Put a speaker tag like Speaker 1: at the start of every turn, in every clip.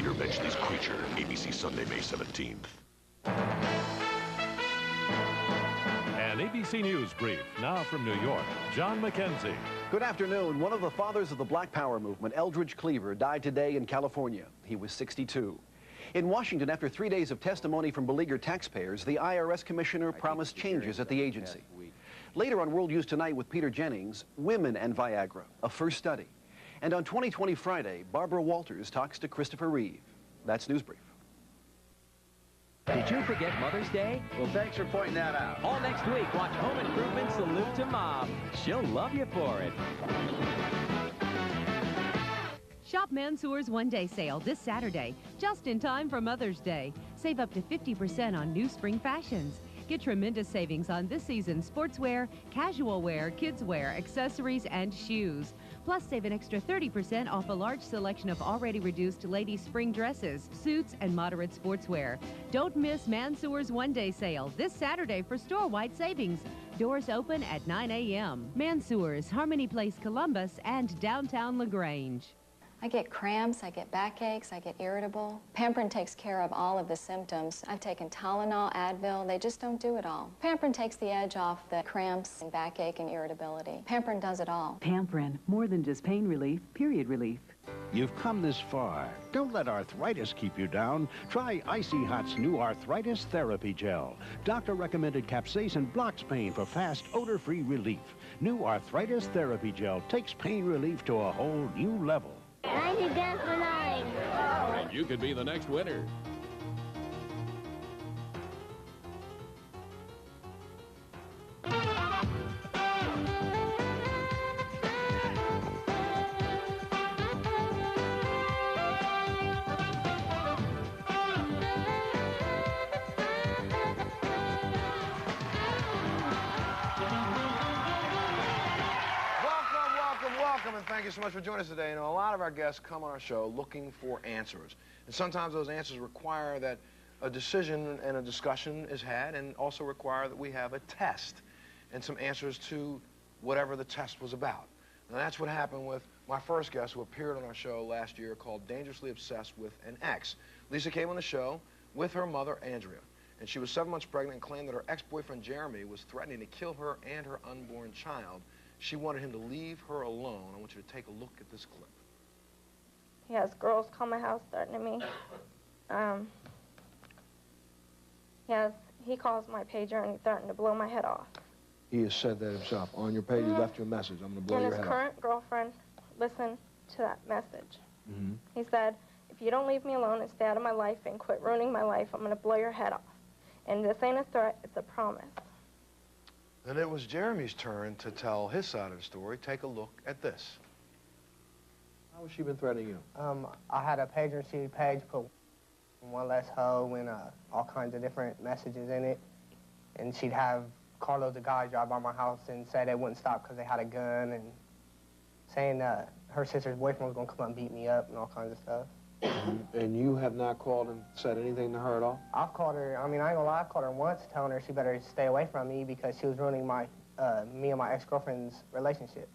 Speaker 1: Peter Benchley's Creature, ABC Sunday, May 17th.
Speaker 2: An ABC News brief now from New York. John McKenzie.
Speaker 3: Good afternoon. One of the fathers of the Black Power movement, Eldridge Cleaver, died today in California. He was 62. In Washington, after 3 days of testimony from beleaguered taxpayers, the IRS commissioner promised changes at the agency. Later on World News Tonight with Peter Jennings, Women and Viagra, a first study. And on 2020 Friday, Barbara Walters talks to Christopher Reeve. That's News Brief.
Speaker 4: Did you forget Mother's Day?
Speaker 5: Well, thanks for pointing that out.
Speaker 4: All next week, watch Home Improvement Salute to Mom. She'll love you for it.
Speaker 6: Shop Mansour's one-day sale this Saturday, just in time for Mother's Day. Save up to 50% on new spring fashions. Get tremendous savings on this season's sportswear, casual wear, kids wear, accessories, and shoes. Plus, save an extra 30% off a large selection of already reduced ladies' spring dresses, suits, and moderate sportswear. Don't miss Mansour's one-day sale this Saturday for store-wide savings. Doors open at 9 a.m. Mansour's, Harmony Place, Columbus, and downtown LaGrange.
Speaker 7: I get cramps, I get backaches, I get irritable. Pamprin takes care of all of the symptoms. I've taken Tylenol, Advil, they just don't do it all. Pamprin takes the edge off the cramps and backache and irritability. Pamprin does it all.
Speaker 8: Pamprin, more than just pain relief, period relief.
Speaker 9: You've come this far. Don't let arthritis keep you down. Try Icy Hot's new Arthritis Therapy Gel. Doctor-recommended capsaicin blocks pain for fast, odor-free relief. New Arthritis Therapy Gel takes pain relief to a whole new level.
Speaker 10: 90 cents for 9.
Speaker 2: And you could be the next winner.
Speaker 11: Welcome, and thank you so much for joining us today. You know, a lot of our guests come on our show looking for answers. And sometimes those answers require that a decision and a discussion is had, and also require that we have a test and some answers to whatever the test was about. Now, that's what happened with my first guest who appeared on our show last year called Dangerously Obsessed with an Ex. Lisa came on the show with her mother, Andrea. And she was 7 months pregnant and claimed that her ex-boyfriend, Jeremy, was threatening to kill her and her unborn child. She wanted him to leave her alone. I want you to take a look at this clip.
Speaker 12: He has girls call my house threatening me. He calls my pager and he threatened to blow my head off.
Speaker 11: He has said that himself. On your page, he left you a message. I'm going to blow your head off.
Speaker 12: And his current girlfriend listened to that message. He said, if you don't leave me alone and stay out of my life and quit ruining my life, I'm going to blow your head off. And this ain't a threat, it's a promise.
Speaker 11: And it was Jeremy's turn to tell his side of the story. Take a look at this. How has she been threatening you?
Speaker 13: I had a pager and she page, put one less hoe and all kinds of different messages in it. And she'd have carloads of guys drive by my house and say they wouldn't stop because they had a gun, and saying that her sister's boyfriend was going to come up and beat me up and all kinds of stuff.
Speaker 11: And you have not called and said anything to her at all?
Speaker 13: I've called her, I mean, I ain't gonna lie, I've called her once telling her she better stay away from me because she was ruining my, me and my ex-girlfriend's relationship.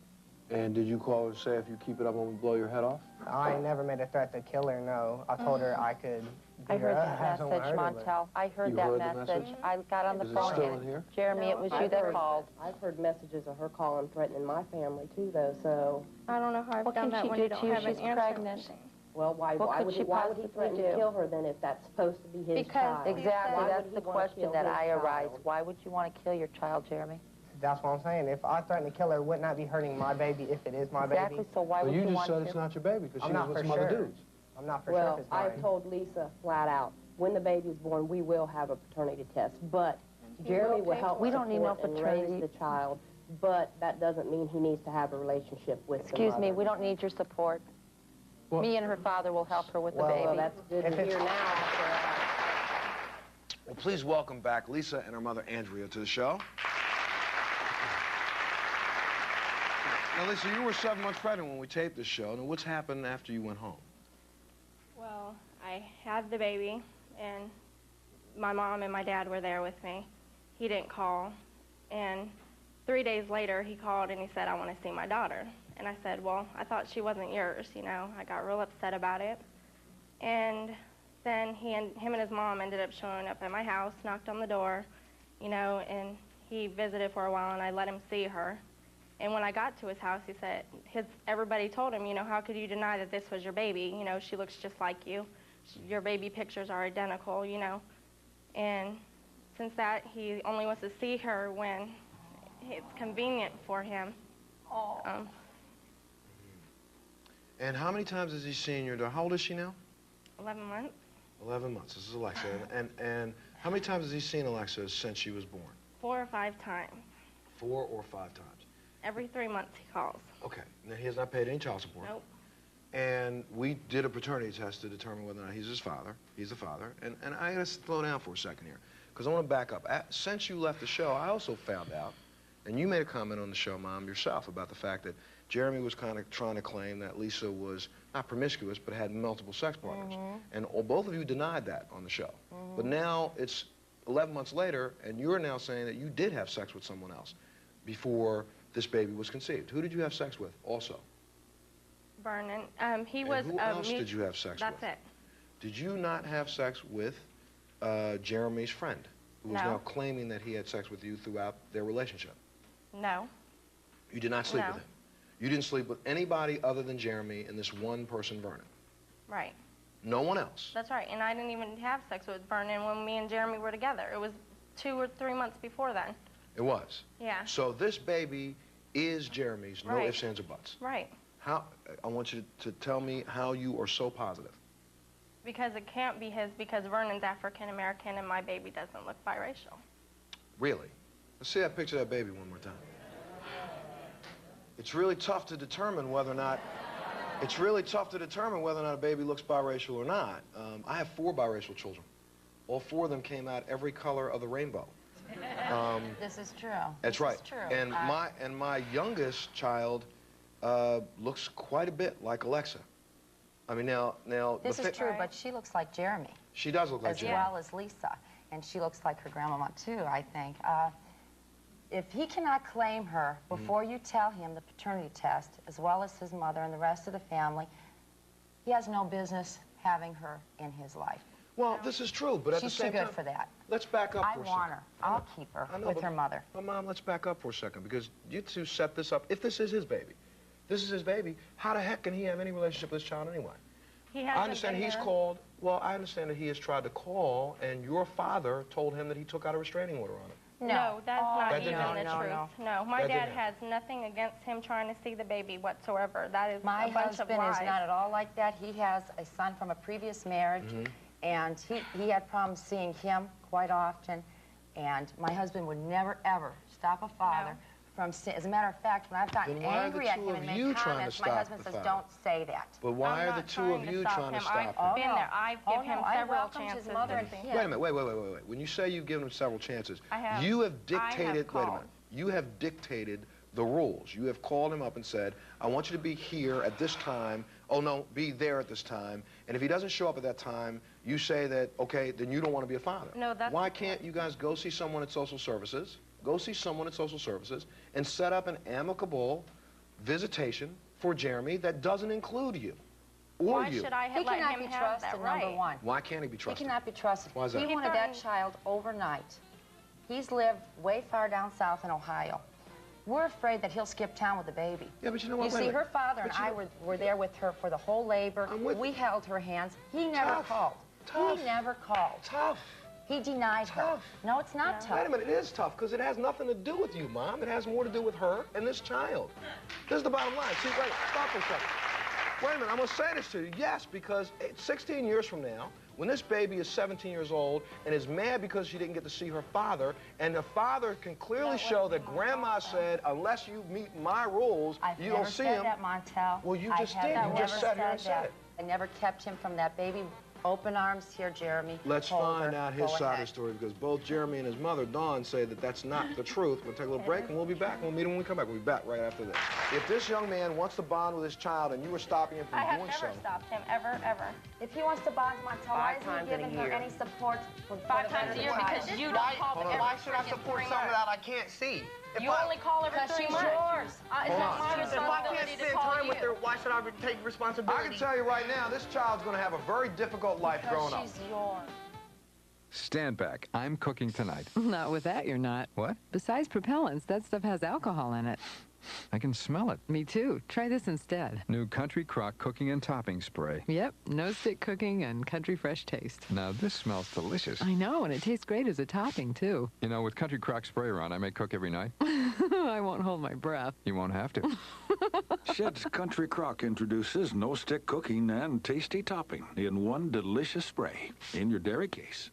Speaker 11: And did you call her and say if you keep it up, I'm gonna blow your head off?
Speaker 13: I ain't never made a threat to kill her, no. I told her I could
Speaker 14: I heard that message, Montel. I heard that message. I got on the phone.
Speaker 11: Is it still in here?
Speaker 14: Jeremy, it was you that called.
Speaker 15: I've heard messages of her calling, threatening my family, too, though, so...
Speaker 12: I don't know how I've done that when you don't have an answer.
Speaker 14: Pregnant.
Speaker 15: Well, why would he threaten to kill her then if that's supposed to be his child?
Speaker 14: Exactly, that's the question that I arise. Why would you want to kill your child, Jeremy?
Speaker 13: That's what I'm saying. If I threaten to kill her, wouldn't that be hurting my baby if it is my baby?
Speaker 14: Exactly, so why would you want to?
Speaker 11: You just said it's not your baby because she was with some other dudes.
Speaker 13: I'm not for sure if it's mine.
Speaker 15: Well, I've told Lisa flat out, when the baby's born, we will have a paternity test, but Jeremy will help
Speaker 14: We don't need no
Speaker 15: and
Speaker 14: paternity.
Speaker 15: raise the child, but that doesn't mean he needs to have a relationship with the
Speaker 14: Excuse
Speaker 15: mother.
Speaker 14: me, we don't need your support. Well, me and her father will help her with the baby.
Speaker 15: Well, that's good to hear now.
Speaker 11: Well, please welcome back Lisa and her mother, Andrea, to the show. Now, Lisa, you were 7 months pregnant when we taped this show. Now, what's happened after you went home?
Speaker 12: Well, I had the baby, and my mom and my dad were there with me. He didn't call, and 3 days later, he called and he said, I want to see my daughter. And I said, well, I thought she wasn't yours, you know. I got real upset about it. And then him and his mom ended up showing up at my house, knocked on the door, you know, and he visited for a while, and I let him see her. And when I got to his house, he said, everybody told him, you know, how could you deny that this was your baby? You know, she looks just like you. Your baby pictures are identical, you know. And since that, he only wants to see her when it's convenient for him.
Speaker 11: And how many times has he seen your daughter? How old is she now?
Speaker 12: 11 months.
Speaker 11: 11 months. This is Alexa. And how many times has he seen Alexa since she was born?
Speaker 12: 4 or 5 times.
Speaker 11: 4 or 5 times.
Speaker 12: Every 3 months he calls.
Speaker 11: Okay. Now, he has not paid any child support.
Speaker 12: Nope.
Speaker 11: And we did a paternity test to determine whether or not he's his father. He's the father. And I got to slow down for a second here, because I want to back up. Since you left the show, I also found out, and you made a comment on the show, Mom, yourself, about the fact that Jeremy was kind of trying to claim that Lisa was not promiscuous, but had multiple sex partners. And both of you denied that on the show. But now it's 11 months later, and you're now saying that you did have sex with someone else before this baby was conceived. Who did you have sex with also?
Speaker 12: Vernon. He was.
Speaker 11: Who else did you have sex with?
Speaker 12: That's it.
Speaker 11: Did you not have sex with Jeremy's friend, who is now claiming that he had sex with you throughout their relationship?
Speaker 12: No.
Speaker 11: You did not sleep with him? You didn't sleep with anybody other than Jeremy and this one person, Vernon?
Speaker 12: Right.
Speaker 11: No one else?
Speaker 12: That's right. And I didn't even have sex with Vernon when me and Jeremy were together. It was 2 or 3 months before then.
Speaker 11: It was?
Speaker 12: Yeah.
Speaker 11: So this baby is Jeremy's, no ifs, ands, or buts?
Speaker 12: Right.
Speaker 11: How? I want you to tell me how you are so positive.
Speaker 12: Because it can't be his, because Vernon's African American and my baby doesn't look biracial.
Speaker 11: Really? Let's see that picture of that baby one more time. It's really tough to determine whether or not a baby looks biracial or not. I have 4 biracial children. All 4 of them came out every color of the rainbow.
Speaker 14: This is true.
Speaker 11: That's right.
Speaker 14: This is true.
Speaker 11: And my youngest child looks quite a bit like Alexa. I mean, now
Speaker 14: this is true, but she looks like Jeremy.
Speaker 11: She does look like Jeremy.
Speaker 14: As well as Lisa, and she looks like her grandmama too, I think. If he cannot claim her before you tell him the paternity test, as well as his mother and the rest of the family, he has no business having her in his life.
Speaker 11: Well, this is true, but at the same time...
Speaker 14: She's too good for that.
Speaker 11: Let's back up for a second.
Speaker 14: I want her. I'll keep her with her mother.
Speaker 11: Well, Mom, let's back up for a second, because you two set this up. If this is his baby, how the heck can he have any relationship with this child anyway? I understand he's called... Well, I understand that he has tried to call, and your father told him that he took out a restraining order on it.
Speaker 12: No, that's not even the truth. No, my dad has nothing against him trying to see the baby whatsoever. That is
Speaker 14: my
Speaker 12: a bunch of lies.
Speaker 14: husband is not at all like that. He has a son from a previous marriage, and he had problems seeing him quite often, and my husband would never, ever stop a father from seeing. As a matter of fact, when I've gotten angry at him and made comments, my husband says, don't say that.
Speaker 11: But why are the two of you trying to stop him?
Speaker 12: I've been there. I've given him several chances.
Speaker 14: His mother and him.
Speaker 11: Wait a minute, wait. When you say you've given him several chances, you have dictated, wait a minute, you have dictated the rules. You have called him up and said, I want you to be here at this time. Oh, no, be there at this time. And if he doesn't show up at that time, you say that, okay, then you don't want to be a father.
Speaker 12: No, that's...
Speaker 11: Why can't you guys go see someone at social services, and set up an amicable visitation for Jeremy that doesn't include you or you?
Speaker 12: Why should I have let him have that right?
Speaker 14: Number one.
Speaker 11: Why can't he be trusted?
Speaker 14: He cannot be trusted.
Speaker 11: Why is that?
Speaker 14: He wanted that child overnight. He's lived way far down south in Ohio. We're afraid that he'll skip town with the baby.
Speaker 11: Yeah, but you know what?
Speaker 14: You see, her father and I were there with her for the whole labor. We held her hands. He never called. He never called.
Speaker 11: Tough.
Speaker 14: He denied her. No, it's not tough.
Speaker 11: Wait a minute, it is tough, because it has nothing to do with you, Mom. It has more to do with her and this child. This is the bottom line. See, wait, stop for a second. Wait a minute, I'm going to say this to you. Yes, because 16 years from now, when this baby is 17 years old and is mad because she didn't get to see her father, and the father can clearly show that Grandma said, unless you meet my rules, you don't see him.
Speaker 14: I've never said that, Montel.
Speaker 11: Well, you just did. You just sat here and said it.
Speaker 14: I never kept him from that baby. Open arms here, Jeremy.
Speaker 11: Let's find out his side of the story, because both Jeremy and his mother, Dawn, say that that's not the truth. We'll take a little break, and we'll be back. We'll meet him when we come back. We'll be back right after this. If this young man wants to bond with his child and you were stopping him from doing so...
Speaker 12: I have never stopped him, ever.
Speaker 14: If he wants to bond with Montel, why isn't he giving her any support?
Speaker 12: 5 times a year because you don't call the
Speaker 13: Why should I support something that I can't see?
Speaker 14: You only call her for 3 months. Yours. It's not my
Speaker 13: If I
Speaker 14: responsibility
Speaker 13: can't
Speaker 14: to
Speaker 13: spend
Speaker 14: call
Speaker 13: time
Speaker 14: you.
Speaker 13: with her, why should I take responsibility?
Speaker 11: I can tell you right now, this child's going to have a very difficult life growing up.
Speaker 14: She's yours.
Speaker 5: Stand back. I'm cooking tonight.
Speaker 16: Not with that, you're not.
Speaker 5: What?
Speaker 16: Besides propellants, that stuff has alcohol in it.
Speaker 5: I can smell it.
Speaker 16: Me too. Try this instead.
Speaker 5: New Country Crock cooking and topping spray.
Speaker 16: Yep, no stick cooking and country fresh taste.
Speaker 5: Now this smells delicious.
Speaker 16: I know, and it tastes great as a topping, too.
Speaker 5: You know, with Country Crock spray around, I may cook every night.
Speaker 16: I won't hold my breath.
Speaker 5: You won't have to.
Speaker 17: Shed's Country Crock introduces no stick cooking and tasty topping in one delicious spray in your dairy case.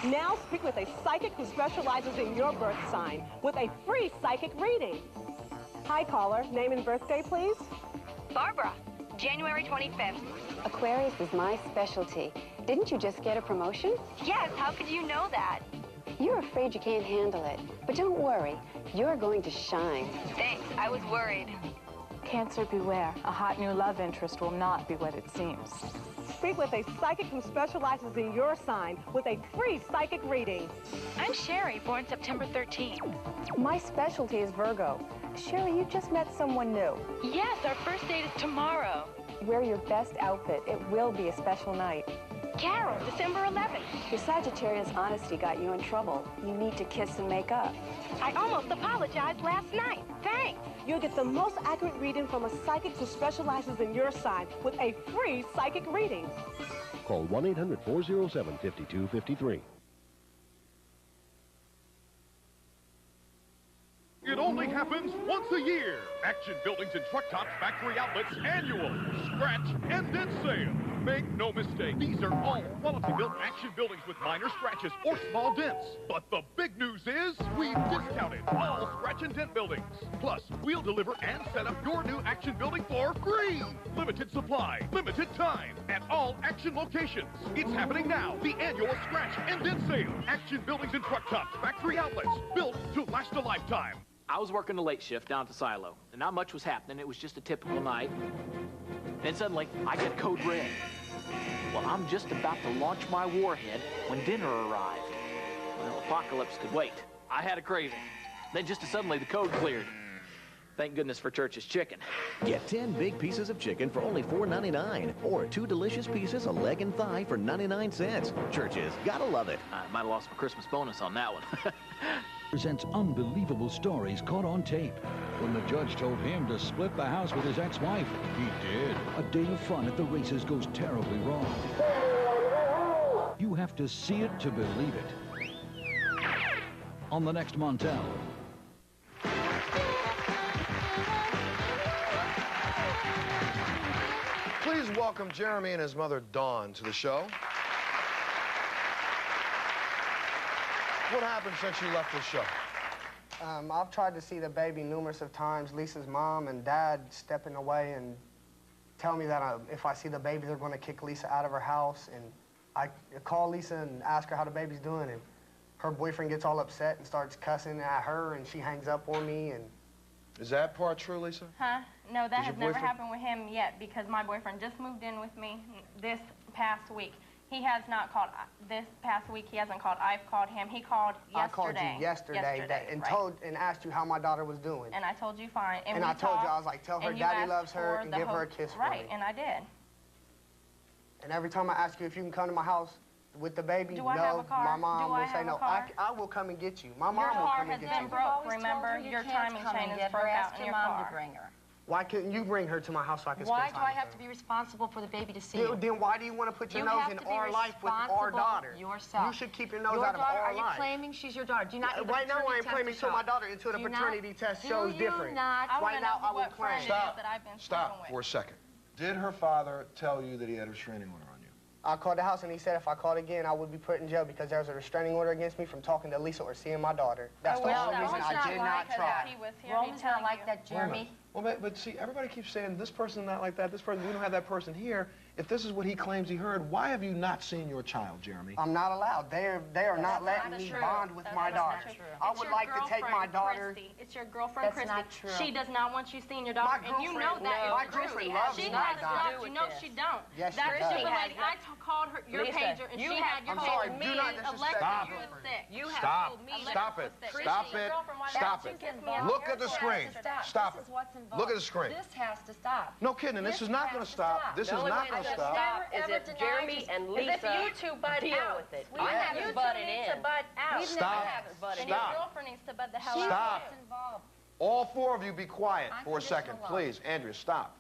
Speaker 18: Now speak with a psychic who specializes in your birth sign with a free psychic reading. Hi, caller. Name and birthday, please.
Speaker 19: Barbara, January 25th.
Speaker 20: Aquarius is my specialty. Didn't you just get a promotion?
Speaker 19: Yes, how could you know that?
Speaker 20: You're afraid you can't handle it. But don't worry. You're going to shine.
Speaker 19: Thanks, I was worried.
Speaker 21: Cancer, beware. A hot new love interest will not be what it seems.
Speaker 18: Speak with a psychic who specializes in your sign with a free psychic reading.
Speaker 19: I'm Sherry, born September 13th.
Speaker 22: My specialty is Virgo. Sherry, you just met someone new.
Speaker 19: Yes, our first date is tomorrow.
Speaker 22: Wear your best outfit. It will be a special night.
Speaker 19: Carol, December 11th.
Speaker 22: Your Sagittarius honesty got you in trouble. You need to kiss and make up.
Speaker 19: I almost apologized last night. Thanks.
Speaker 18: You'll get the most accurate reading from a psychic who specializes in your sign with a free psychic reading.
Speaker 23: Call 1-800-407-5253.
Speaker 24: It only happens once a year. Action Buildings and Truck Tops Factory Outlets annual scratch and dent sale. Make no mistake, these are all quality-built Action Buildings with minor scratches or small dents. But the big news is we've discounted all scratch and dent buildings. Plus, we'll deliver and set up your new Action Building for free. Limited supply, limited time at all Action locations. It's happening now. The annual scratch and dent sale. Action Buildings and Truck Tops Factory Outlets, built to last a lifetime.
Speaker 25: I was working the late shift down at the silo, and not much was happening. It was just a typical night. Then suddenly, I get code red. Well, I'm just about to launch my warhead when dinner arrived. Well, apocalypse could wait. I had a craving. Then just as suddenly, the code cleared. Thank goodness for Church's chicken.
Speaker 26: Get 10 big pieces of chicken for only $4.99, or 2 delicious pieces of leg and thigh for 99 cents. Church's, gotta love it.
Speaker 25: I might have lost my Christmas bonus on that one.
Speaker 27: Presents unbelievable stories caught on tape. When the judge told him to split the house with his ex-wife, he did. A day of fun at the races goes terribly wrong. You have to see it to believe it. On the next Montel.
Speaker 11: Please welcome Jeremy and his mother, Dawn, to the show. What happened since you left the show?
Speaker 13: I've tried to see the baby numerous of times. Lisa's mom and dad stepping away and tell me that if I see the baby, they're going to kick Lisa out of her house. And I call Lisa and ask her how the baby's doing, and her boyfriend gets all upset and starts cussing at her, and she hangs up on me. And
Speaker 11: is that part true, Lisa?
Speaker 12: Huh? No, that
Speaker 11: Is your
Speaker 12: has never
Speaker 11: boyfriend-
Speaker 12: happened with him yet because my boyfriend just moved in with me this past week. He has not called this past week. He hasn't called. I've called him. He called yesterday.
Speaker 13: I called you yesterday and
Speaker 12: right.
Speaker 13: asked you how my daughter was doing.
Speaker 12: And I told you fine.
Speaker 13: And I told you, I was like, tell her
Speaker 12: and you
Speaker 13: daddy
Speaker 12: asked
Speaker 13: loves her
Speaker 12: for
Speaker 13: and
Speaker 12: the
Speaker 13: give her a
Speaker 12: whole-
Speaker 13: kiss for
Speaker 12: Right,
Speaker 13: me.
Speaker 12: and I did.
Speaker 13: And every time I ask you if you can come to my house with the baby,
Speaker 12: Do
Speaker 13: no,
Speaker 12: I have a car?
Speaker 13: my mom
Speaker 12: Do I
Speaker 13: will say
Speaker 12: have a
Speaker 13: no.
Speaker 12: car?
Speaker 13: I will come and get you. My
Speaker 12: Your
Speaker 13: mom will
Speaker 12: car
Speaker 13: come
Speaker 12: has
Speaker 13: and get
Speaker 12: been
Speaker 13: you.
Speaker 12: broke, remember? Your timing chain is broke out in your car.
Speaker 14: To bring her.
Speaker 13: Why couldn't you bring her to my house so I can
Speaker 14: Why
Speaker 13: spend
Speaker 14: do
Speaker 13: time
Speaker 14: I
Speaker 13: with
Speaker 14: have
Speaker 13: her?
Speaker 14: to be responsible for the baby to see you?
Speaker 13: Then why do you want to put your
Speaker 14: You
Speaker 13: nose
Speaker 14: have
Speaker 13: in
Speaker 14: to be
Speaker 13: our life with our
Speaker 14: responsible
Speaker 13: daughter?
Speaker 14: yourself.
Speaker 13: You should keep your nose
Speaker 14: Your
Speaker 13: out of
Speaker 14: daughter,
Speaker 13: our
Speaker 14: are you
Speaker 13: life.
Speaker 14: claiming she's your daughter? Do you not need the
Speaker 13: Right now, I
Speaker 14: paternity
Speaker 13: ain't
Speaker 14: test
Speaker 13: claiming
Speaker 14: to
Speaker 13: to
Speaker 14: show
Speaker 13: my
Speaker 14: it?
Speaker 13: daughter until the
Speaker 14: Do you
Speaker 13: paternity
Speaker 14: not?
Speaker 13: test
Speaker 14: Do
Speaker 13: shows
Speaker 14: you
Speaker 13: different.
Speaker 14: not?
Speaker 13: Right now, I will claim.
Speaker 11: Stop for a second. Did her father tell you that he had a restraining order on you?
Speaker 13: I called the house and he said if I called again, I would be put in jail because there was a restraining order against me from talking to Lisa or seeing my daughter. That's the only reason I did not try.
Speaker 14: Roman's not like that, Jeremy.
Speaker 11: Well, but see, everybody keeps saying this person's not like that, this person, we don't have that person here. if this is what he claims he heard, why have you not seen your child, Jeremy?
Speaker 13: I'm not allowed. They are not letting me bond with my daughter. I would like to take my daughter.
Speaker 12: Christy. It's your girlfriend,
Speaker 14: That's
Speaker 12: Christy.
Speaker 14: not true.
Speaker 12: She does not want you seeing your daughter, and you know that.
Speaker 13: My girlfriend loves
Speaker 12: she
Speaker 13: my
Speaker 12: has
Speaker 13: daughter.
Speaker 12: not. You know she don't.
Speaker 13: Yes, she
Speaker 12: That's
Speaker 13: does.
Speaker 12: stupid lady. I called her your pager, and she had your
Speaker 13: sorry,
Speaker 12: pager.
Speaker 13: do not disrespect
Speaker 11: Stop.
Speaker 12: You was sick.
Speaker 11: You have told me. Stop it. Stop it. Stop it. Look at the screen. Stop it. Look at the screen.
Speaker 14: This has to stop.
Speaker 11: No kidding. This is not going to stop. This is not going to stop.
Speaker 1: Is if Jeremy and Lisa deal with it. I haven't butted in.
Speaker 11: Stop.
Speaker 12: And your girlfriend needs to bud the hell out.
Speaker 11: Stop. All four of you be quiet for a second. Please, Andrea, stop.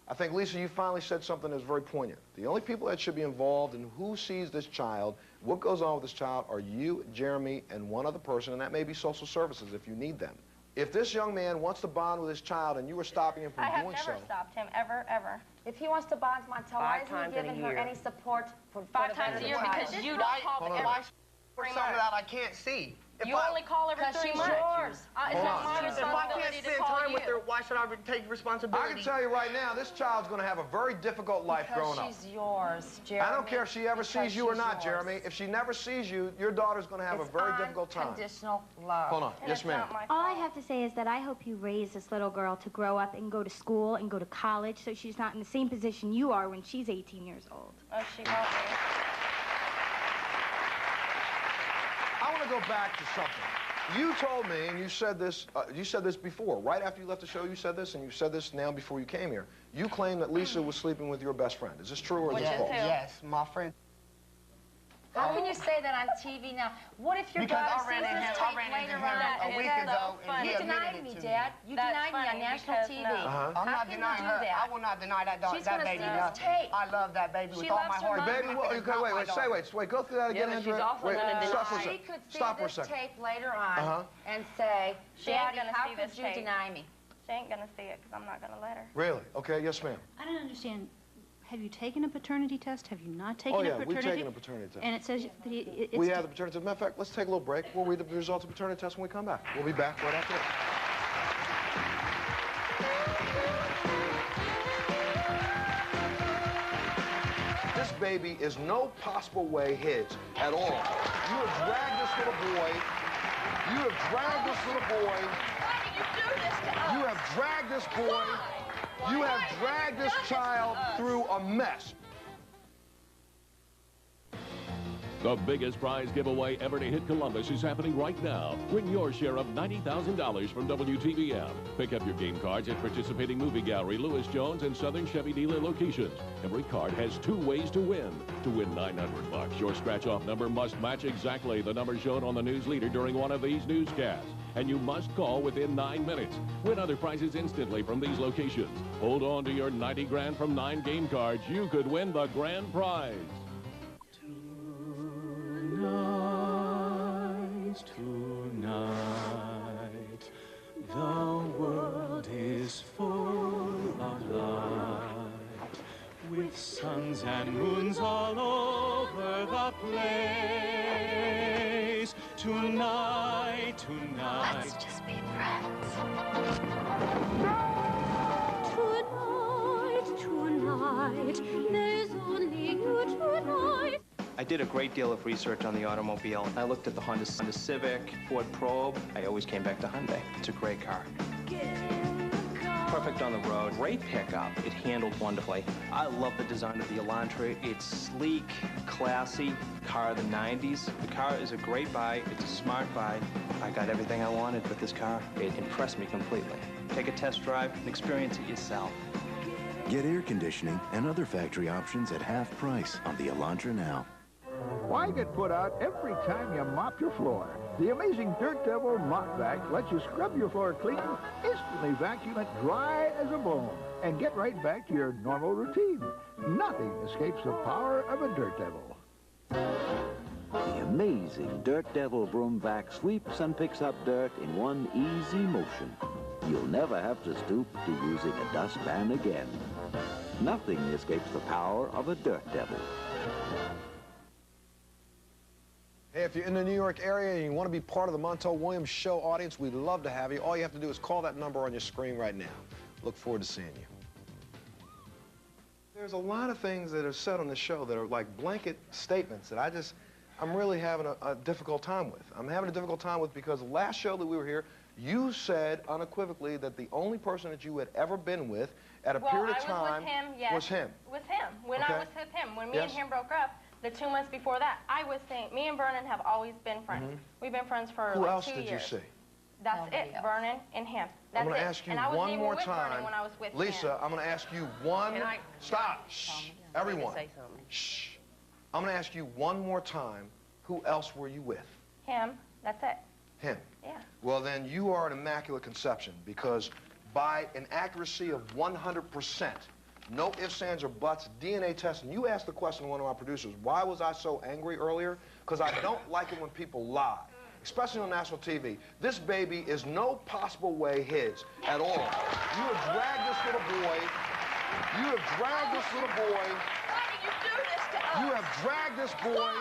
Speaker 11: I think, Lisa, you finally said something that's very poignant. The only people that should be involved in who sees this child, what goes on with this child, are you, Jeremy, and one other person, and that may be social services if you need them. If this young man wants to bond with his child and you are stopping him from doing so...
Speaker 12: I have never stopped him, ever.
Speaker 14: If he wants to bond with Montel, why isn't he giving her any support for
Speaker 12: 5 times a year? Because you don't call every 3 months.
Speaker 13: For something that I can't see.
Speaker 12: You only call every 3 months. It's not my responsibility to call you.
Speaker 13: If I can't spend time with her, why should I take responsibility?
Speaker 11: I can tell you right now, this child's going to have a very difficult life growing up.
Speaker 14: Because she's yours, Jeremy.
Speaker 11: I don't care if she ever sees you or not, Jeremy. If she never sees you, your daughter's going to have a very difficult time.
Speaker 14: Unconditional love.
Speaker 11: Hold on. Yes, ma'am.
Speaker 10: All I have to say is that I hope you raise this little girl to grow up and go to school and go to college so she's not in the same position you are when she's 18 years old.
Speaker 12: Oh, she won't be.
Speaker 11: I want to go back to something. You told me, and you said this before, right after you left the show, you said this, and you said this now before you came here. You claimed that Lisa was sleeping with your best friend. Is this true or is this false?
Speaker 13: Yes, my friend.
Speaker 14: How can you say that on TV now? What if your daughter sees this tape later on?
Speaker 13: A week ago, and he
Speaker 14: you denied me, Dad. You denied me on national TV.
Speaker 13: I'm not denying her. I will not deny that baby.
Speaker 14: She's going to see this tape.
Speaker 13: I love that baby with all my heart.
Speaker 11: The baby, wait, go through that again, Andrea. Wait, stop for a second.
Speaker 14: She could see
Speaker 11: Stop for a
Speaker 14: this
Speaker 11: second.
Speaker 14: tape later on and say, Daddy, how could you deny me?
Speaker 12: She ain't going to see it because I'm not going to let her.
Speaker 11: Really? Okay, yes, ma'am.
Speaker 3: I don't understand. Have you taken a paternity test? Have you not taken a paternity test?
Speaker 11: Oh, yeah, we've taken a paternity test.
Speaker 3: And it says that it's...
Speaker 11: We have the paternity test. Matter of fact, let's take a little break. We'll read the results of the paternity test when we come back. We'll be back right after this. This baby is no possible way his at all. You have dragged this little boy. You have dragged this little boy.
Speaker 12: Why did you do this to us?
Speaker 11: You have dragged this boy. You have dragged this child through a mess.
Speaker 2: The biggest prize giveaway ever to hit Columbus is happening right now. Win your share of $90,000 from WTVM. Pick up your game cards at participating Movie Gallery, Lewis Jones, and Southern Chevy dealer locations. Every card has 2 ways to win. To win $900, your scratch-off number must match exactly the number shown on the news leader during one of these newscasts. And you must call within 9 minutes. Win other prizes instantly from these locations. Hold on to your 90 grand from 9 game cards. You could win the grand prize.
Speaker 4: Tonight, the world is full of light, with suns and moons all over the place. Tonight,
Speaker 10: Let's just be friends.
Speaker 3: Tonight, there's only you tonight.
Speaker 6: I did a great deal of research on the automobile. I looked at the Honda Civic, Ford Probe. I always came back to Hyundai. It's a great car. Perfect on the road. Great pickup. It handled wonderfully. I love the design of the Elantra. It's sleek, classy, car of the 90s. The car is a great buy. It's a smart buy. I got everything I wanted with this car. It impressed me completely. Take a test drive and experience it yourself.
Speaker 7: Get air conditioning and other factory options at half price on the Elantra now.
Speaker 8: Why get put out every time you mop your floor? The amazing Dirt Devil Mop Vac lets you scrub your floor clean, instantly vacuum it dry as a bone, and get right back to your normal routine. Nothing escapes the power of a Dirt Devil.
Speaker 23: The amazing Dirt Devil Broom Vac sweeps and picks up dirt in one easy motion. You'll never have to stoop to using a dustpan again. Nothing escapes the power of a Dirt Devil.
Speaker 11: Hey, if you're in the New York area and you want to be part of the Montel Williams Show audience, we'd love to have you. All you have to do is call that number on your screen right now. Look forward to seeing you. There's a lot of things that are said on the show that are like blanket statements that I'm really having a difficult time with. I'm having a difficult time with because the last show that we were here, you said unequivocally that the only person that you had ever been with at a period of time
Speaker 12: with him, yes.
Speaker 11: was him.
Speaker 12: With him. When I was with him. When me and him broke up, the 2 months before that, I was saying, me and Vernon have always been friends. We've been friends for
Speaker 11: Who
Speaker 12: like
Speaker 11: else
Speaker 12: 2
Speaker 11: did
Speaker 12: years.
Speaker 11: you see?
Speaker 12: That's it, Vernon and him. That's
Speaker 11: I'm going
Speaker 12: it.
Speaker 11: to ask you
Speaker 12: and I
Speaker 11: one more
Speaker 12: with
Speaker 11: time.
Speaker 12: Vernon when I was with
Speaker 11: Lisa,
Speaker 12: him.
Speaker 11: I'm going to ask you one... Stop. Shh. Everyone. Shh. I'm going to ask you one more time, who else were you with?
Speaker 12: Him. That's it.
Speaker 11: Him.
Speaker 12: Yeah.
Speaker 11: Well, then you are an immaculate conception because by an accuracy of 100%, no ifs, ands, or buts, DNA testing. You asked the question to one of our producers, why was I so angry earlier? Because I don't like it when people lie, especially on national TV. This baby is no possible way his at all. You have dragged this little boy. You have dragged this little boy.
Speaker 1: Why did you do this to us?
Speaker 11: You have dragged this boy.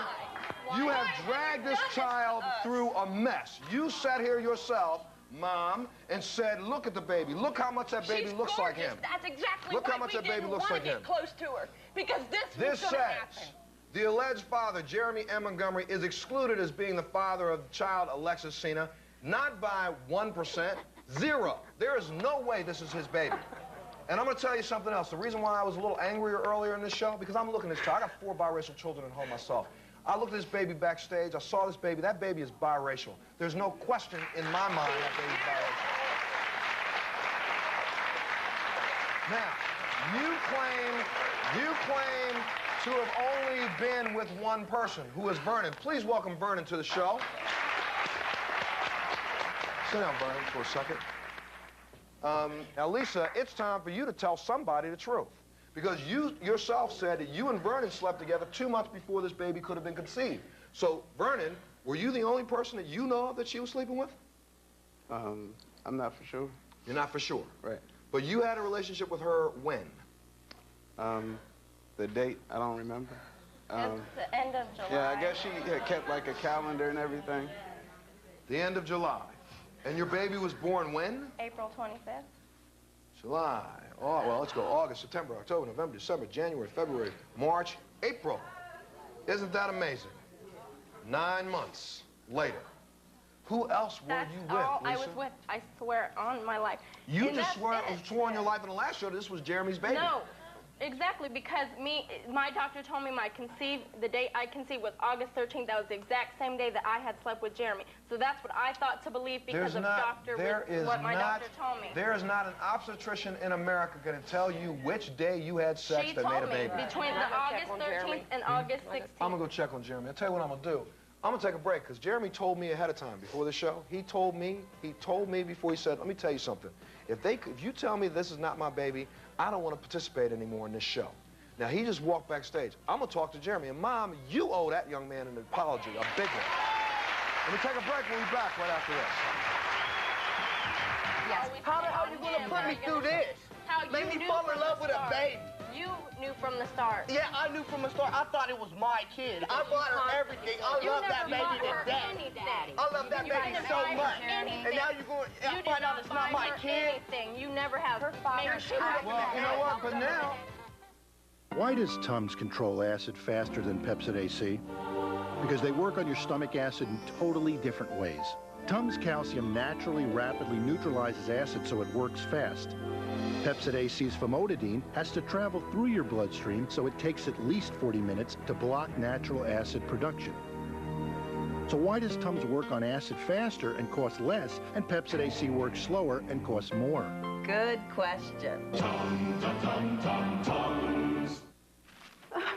Speaker 11: You have dragged this child through a mess. You sat here yourself, Mom, and said, look at the baby. Look how much that baby looks like him.
Speaker 1: That's exactly
Speaker 11: Look
Speaker 1: why
Speaker 11: how much
Speaker 1: we
Speaker 11: that baby
Speaker 1: didn't
Speaker 11: looks
Speaker 1: want
Speaker 11: like
Speaker 1: to get
Speaker 11: him.
Speaker 1: close to her. Because
Speaker 11: This
Speaker 1: was going to happen.
Speaker 11: says the alleged father, Jeremy M. Montgomery, is excluded as being the father of the child, Alexis Sena, not by 1%, 0. There is no way this is his baby. And I'm going to tell you something else. The reason why I was a little angrier earlier in this show, because I'm looking at this child. I got 4 biracial children at home myself. I looked at this baby backstage. I saw this baby. That baby is biracial. There's no question in my mind that baby's biracial. Now, you claim to have only been with one person, who is Vernon. Please welcome Vernon to the show. Sit down, Vernon, for a second. Now, Lisa, it's time for you to tell somebody the truth. Because you yourself said that you and Vernon slept together 2 months before this baby could have been conceived. So, Vernon, were you the only person that you know of that she was sleeping with?
Speaker 5: I'm not for sure.
Speaker 11: You're not for sure?
Speaker 5: Right.
Speaker 11: But you had a relationship with her when?
Speaker 5: The date, I don't remember.
Speaker 12: It's the end of July.
Speaker 5: Yeah, I guess she had kept like a calendar and everything.
Speaker 11: The end of July. And your baby was born when?
Speaker 12: April 25th.
Speaker 11: July. Oh, well, let's go August, September, October, November, December, January, February, March, April. Isn't that amazing? 9 months later. Who else were you with,
Speaker 12: all
Speaker 11: Lisa?
Speaker 12: I was with, I swear on my life.
Speaker 11: You
Speaker 12: And
Speaker 11: just
Speaker 12: that's
Speaker 11: swore on your life in the last show this was Jeremy's baby.
Speaker 12: No, exactly, because my doctor told me the date I conceived was August 13th. That was the exact same day that I had slept with Jeremy. So that's what I thought to believe because what my doctor told me.
Speaker 11: There is not an obstetrician in America going to tell you which day you had sex that made a baby.
Speaker 12: She told me between the August 13th and August 16th.
Speaker 11: I'm going to go check on Jeremy. I'll tell you what I'm going to do. I'm going to take a break because Jeremy told me ahead of time before the show. He told me before he said, let me tell you something. If you tell me this is not my baby, I don't want to participate anymore in this show. Now, he just walked backstage. I'm going to talk to Jeremy. And, Mom, you owe that young man an apology, a big one. Let me take a break. We'll be back right after this.
Speaker 1: Yes.
Speaker 9: How the hell are you going to put me through this? Make me fall in love with a baby.
Speaker 12: You knew from the start.
Speaker 9: Yeah, I knew from the start. I thought it was my kid. I bought her everything. I love that baby to death. I love that baby so much. And now you're going to find out it's not my kid?
Speaker 12: You never have her father.
Speaker 11: Well, you know what? But now...
Speaker 15: Why does Tums control acid faster than Pepsid AC? Because they work on your stomach acid in totally different ways. Tums Calcium naturally, rapidly neutralizes acid so it works fast. Pepsid AC's famotidine has to travel through your bloodstream, so it takes at least 40 minutes to block natural acid production. So why does Tums work on acid faster and cost less, and Pepsid AC works slower and costs more?
Speaker 1: Good question.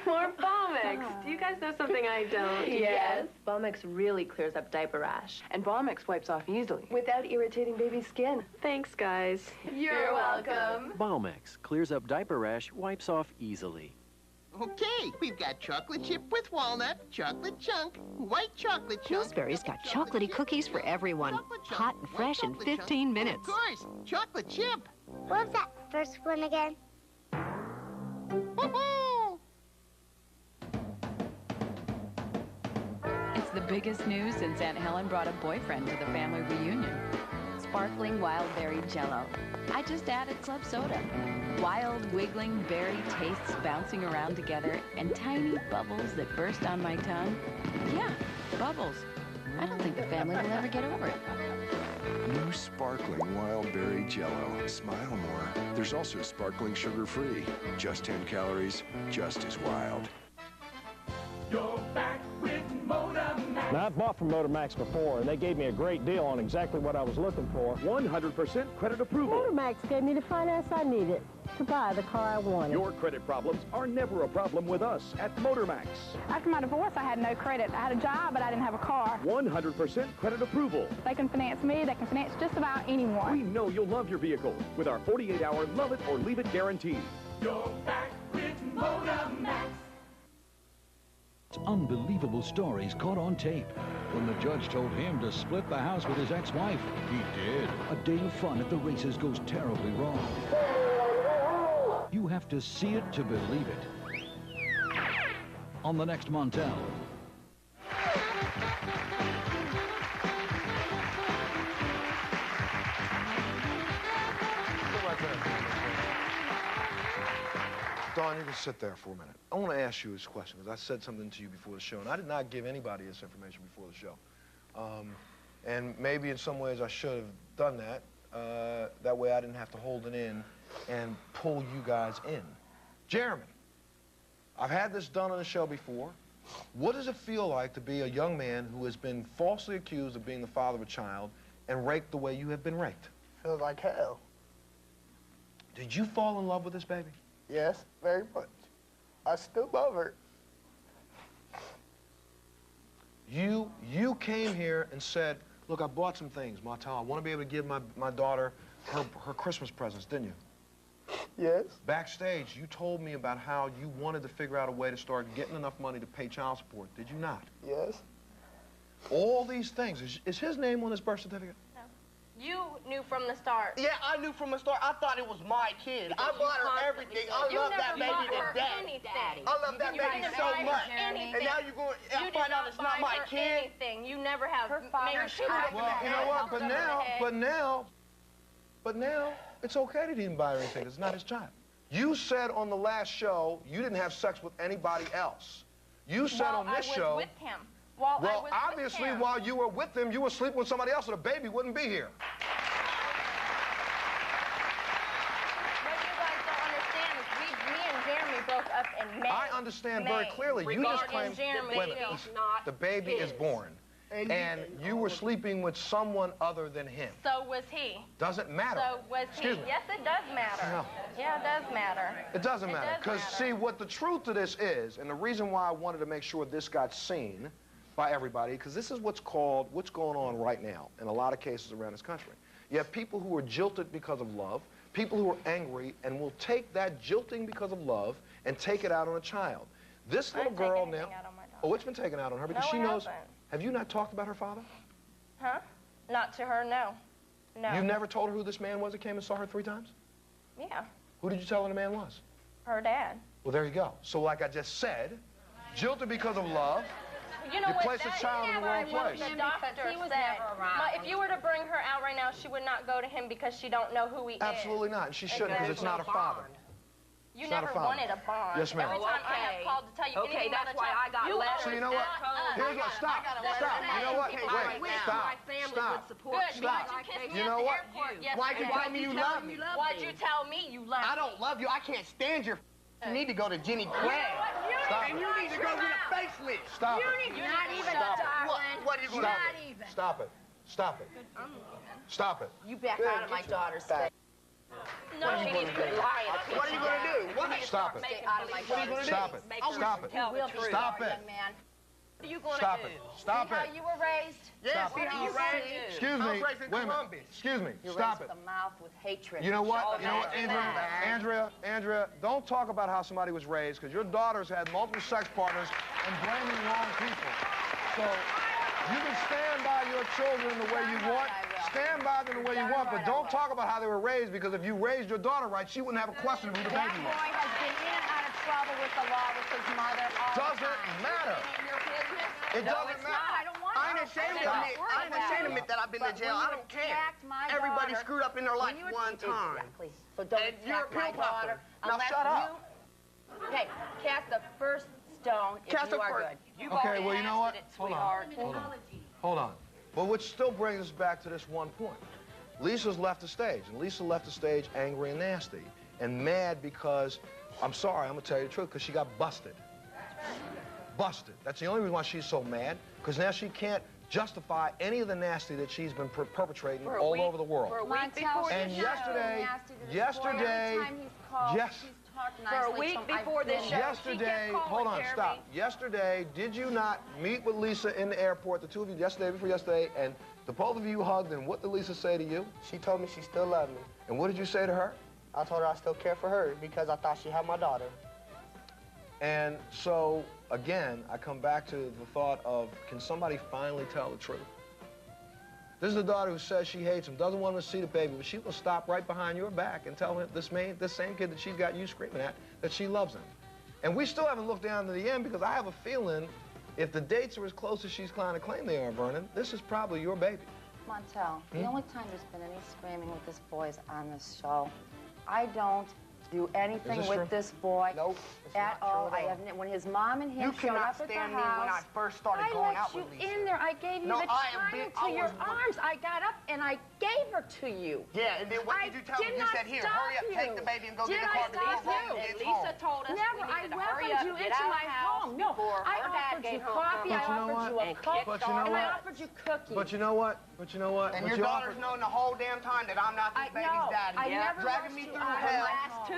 Speaker 16: More Balmex. Do you guys know something I don't?
Speaker 1: Yes. Balmex really clears up diaper rash.
Speaker 16: And Balmex wipes off easily. Without irritating baby skin. Thanks, guys.
Speaker 1: You're welcome.
Speaker 17: Balmex clears up diaper rash, wipes off easily.
Speaker 9: Okay, we've got chocolate chip with walnut, chocolate chunk, white chocolate chunk.
Speaker 20: Pillsbury's got chocolatey cookies for everyone. Hot and fresh in 15 minutes.
Speaker 9: Of course, chocolate chip.
Speaker 21: What was that first one again?
Speaker 28: It's the biggest news since Aunt Helen brought a boyfriend to the family reunion.
Speaker 18: sparkling wild berry Jell-O. I just added club soda. Wild, wiggling berry tastes bouncing around together and tiny bubbles that burst on my tongue. Yeah, bubbles. I don't think the family will ever get over it.
Speaker 19: New sparkling wild berry Jell-O. Smile more. There's also sparkling sugar-free. Just 10 calories, just as wild.
Speaker 4: You're back with Motormax.
Speaker 22: Now, I've bought from Motormax before, and they gave me a great deal on exactly what I was looking for.
Speaker 24: 100% credit approval.
Speaker 25: Motormax gave me the finance I needed to buy the car I wanted.
Speaker 24: Your credit problems are never a problem with us at Motormax.
Speaker 26: After my divorce, I had no credit. I had a job, but I didn't have a car.
Speaker 24: 100% credit approval.
Speaker 26: They can finance me. They can finance just about anyone.
Speaker 24: We know you'll love your vehicle with our 48-hour love it or leave it guarantee.
Speaker 4: You're back with Motormax.
Speaker 27: Unbelievable stories caught on tape. When the judge told him to split the house with his ex-wife, he did. A day of fun at the races goes terribly wrong. You have to see it to believe it. On the next Montel.
Speaker 11: Dawn, you can sit there for a minute. I want to ask you this question, because I said something to you before the show, and I did not give anybody this information before the show. And maybe in some ways I should have done that. That way I didn't have to hold it in and pull you guys in. Jeremy, I've had this done on the show before. What does it feel like to be a young man who has been falsely accused of being the father of a child and raped the way you have been raped?
Speaker 13: Feels like hell.
Speaker 11: Did you fall in love with this baby?
Speaker 13: Yes, very much. I stoop over.
Speaker 11: You came here and said, look, I bought some things, Montel. I want to be able to give my daughter her Christmas presents, didn't you?
Speaker 13: Yes.
Speaker 11: Backstage, you told me about how you wanted to figure out a way to start getting enough money to pay child support. Did you not?
Speaker 13: Yes.
Speaker 11: All these things. Is his name on his birth certificate?
Speaker 12: No. You knew from the start.
Speaker 9: Yeah, I knew from the start. I thought it was my kid. I bought her everything. I love that baby to death. I love that baby so much. And now you're going to find out it's not my kid.
Speaker 12: Anything. You never have made her
Speaker 11: Well, you know what? But now, it's okay that he didn't buy her anything. It's not his child. You said on the last show you didn't have sex with anybody else. You said on this show.
Speaker 12: I was with him. Well,
Speaker 11: obviously, while you were with him, you were sleeping with somebody else, so the baby wouldn't be here.
Speaker 12: What you guys don't understand is me and Jeremy broke up in May.
Speaker 11: I understand very clearly. You just claimed the baby is born. And you were sleeping with someone other than him.
Speaker 12: So was he.
Speaker 11: Doesn't matter.
Speaker 12: So was he. Yes, it does matter.
Speaker 11: No.
Speaker 12: Yeah, it does matter.
Speaker 11: It doesn't matter. Because, see, what the truth of this is, and the reason why I wanted to make sure this got seen by everybody, because this is what's going on right now in a lot of cases around this country. You have people who are jilted because of love, people who are angry and will take that jilting because of love and take it out on a child. This little girl now... Oh, it's been taken out on her because she knows... Have you not talked about her father?
Speaker 12: Huh? Not to her, no. No.
Speaker 11: You never told her who this man was that came and saw her 3 times?
Speaker 12: Yeah.
Speaker 11: Who did you tell her the man was?
Speaker 12: Her dad.
Speaker 11: Well, there you go. So like I just said, jilted because of love,
Speaker 12: you place
Speaker 11: a child in the wrong place.
Speaker 12: The doctor said, if you were to bring her out right now, she would not go to him because she don't know who he is.
Speaker 11: Absolutely not. And she shouldn't because it's not her father.
Speaker 12: You never wanted a bond.
Speaker 11: Yes, ma'am.
Speaker 12: Every time I have called to tell you anything about a child,
Speaker 9: I got letters.
Speaker 11: So you know what? Here's what. Stop. You know what? Wait. Stop. You know what?
Speaker 9: Why'd you tell me you love me?
Speaker 12: Why'd you tell me you love me?
Speaker 9: I don't love you. I can't stand your. You need to go to Jenny Craig. And you need to go get a facelift.
Speaker 11: Stop it.
Speaker 10: Not even, darling.
Speaker 9: What are you going to do?
Speaker 11: Stop it. Stop it. Stop it.
Speaker 14: You back out of my daughter's face.
Speaker 12: No, she needs to lie.
Speaker 9: What are you going to do? What?
Speaker 11: Stop it. Stop it. Stop it. Stop it.
Speaker 12: What are you going to do?
Speaker 11: Stop it.
Speaker 14: How you were raised?
Speaker 9: Yes, see how you were raised?
Speaker 11: Excuse me. Wait a minute. Excuse me. Stop it.
Speaker 14: The mouth with hatred.
Speaker 11: You know what? Andrea, don't talk about how somebody was raised, because your daughter's had multiple sex partners and blaming wrong people. So you can stand by your children the way you want. Stand by them the way you want, but don't talk about how they were raised, because if you raised your daughter right, she wouldn't have a question of who the baby was.
Speaker 14: That boy has been in and out of trouble with the law with his mother all the time.
Speaker 11: Doesn't matter. It doesn't matter.
Speaker 14: I don't want
Speaker 11: I
Speaker 9: ain't ashamed to admit that I've been to jail. I don't care. Everybody screwed up in their life one time.
Speaker 1: Exactly. So don't attack my daughter.
Speaker 9: Now shut up.
Speaker 1: Okay, cast the first stone if you are good. You've
Speaker 11: Okay, well, you know what?
Speaker 1: Hold on.
Speaker 11: Hold on. But which still brings us back to this one point. Lisa's left the stage, and Lisa left the stage angry and nasty and mad because, I'm sorry, I'm going to tell you the truth, because she got busted. Busted. That's the only reason why she's so mad, because now she can't justify any of the nasty that she's been perpetrating all over the world.
Speaker 1: For a week before
Speaker 11: and yesterday, hold on, stop. Yesterday, did you not meet with Lisa in the airport, the two of you, yesterday, before yesterday, and the both of you hugged, and what did Lisa say to you?
Speaker 13: She told me she still loved me.
Speaker 11: And what did you say to her?
Speaker 13: I told her I still care for her because I thought she had my daughter.
Speaker 11: And so, again, I come back to the thought of, can somebody finally tell the truth? This is a daughter who says she hates him, doesn't want him to see the baby, but she will stop right behind your back and tell him, this same kid that she's got you screaming at, that she loves him. And we still haven't looked down to the end, because I have a feeling if the dates are as close as she's trying to claim they are, Vernon, this is probably your baby.
Speaker 14: Montel, the only time there's been any screaming with this boy is on this show. I don't do anything with this boy at all. I have when his mom and him showed up at the house.
Speaker 9: Me when I first started going out with Lisa.
Speaker 14: I let you in there. I gave you the child to your arms. I got up and I gave her to you.
Speaker 9: Yeah, and then what did you tell me? You said, here, hurry up, take the baby and go get the car before Ronnie gets home.
Speaker 1: Lisa told us
Speaker 14: never. I welcomed you into my home. No, I offered you coffee. I offered you a Coke, and I offered you cookies.
Speaker 11: But you know what?
Speaker 9: And your daughter's known the whole damn time that I'm not this baby's daddy.
Speaker 14: I never
Speaker 9: dragging me through hell.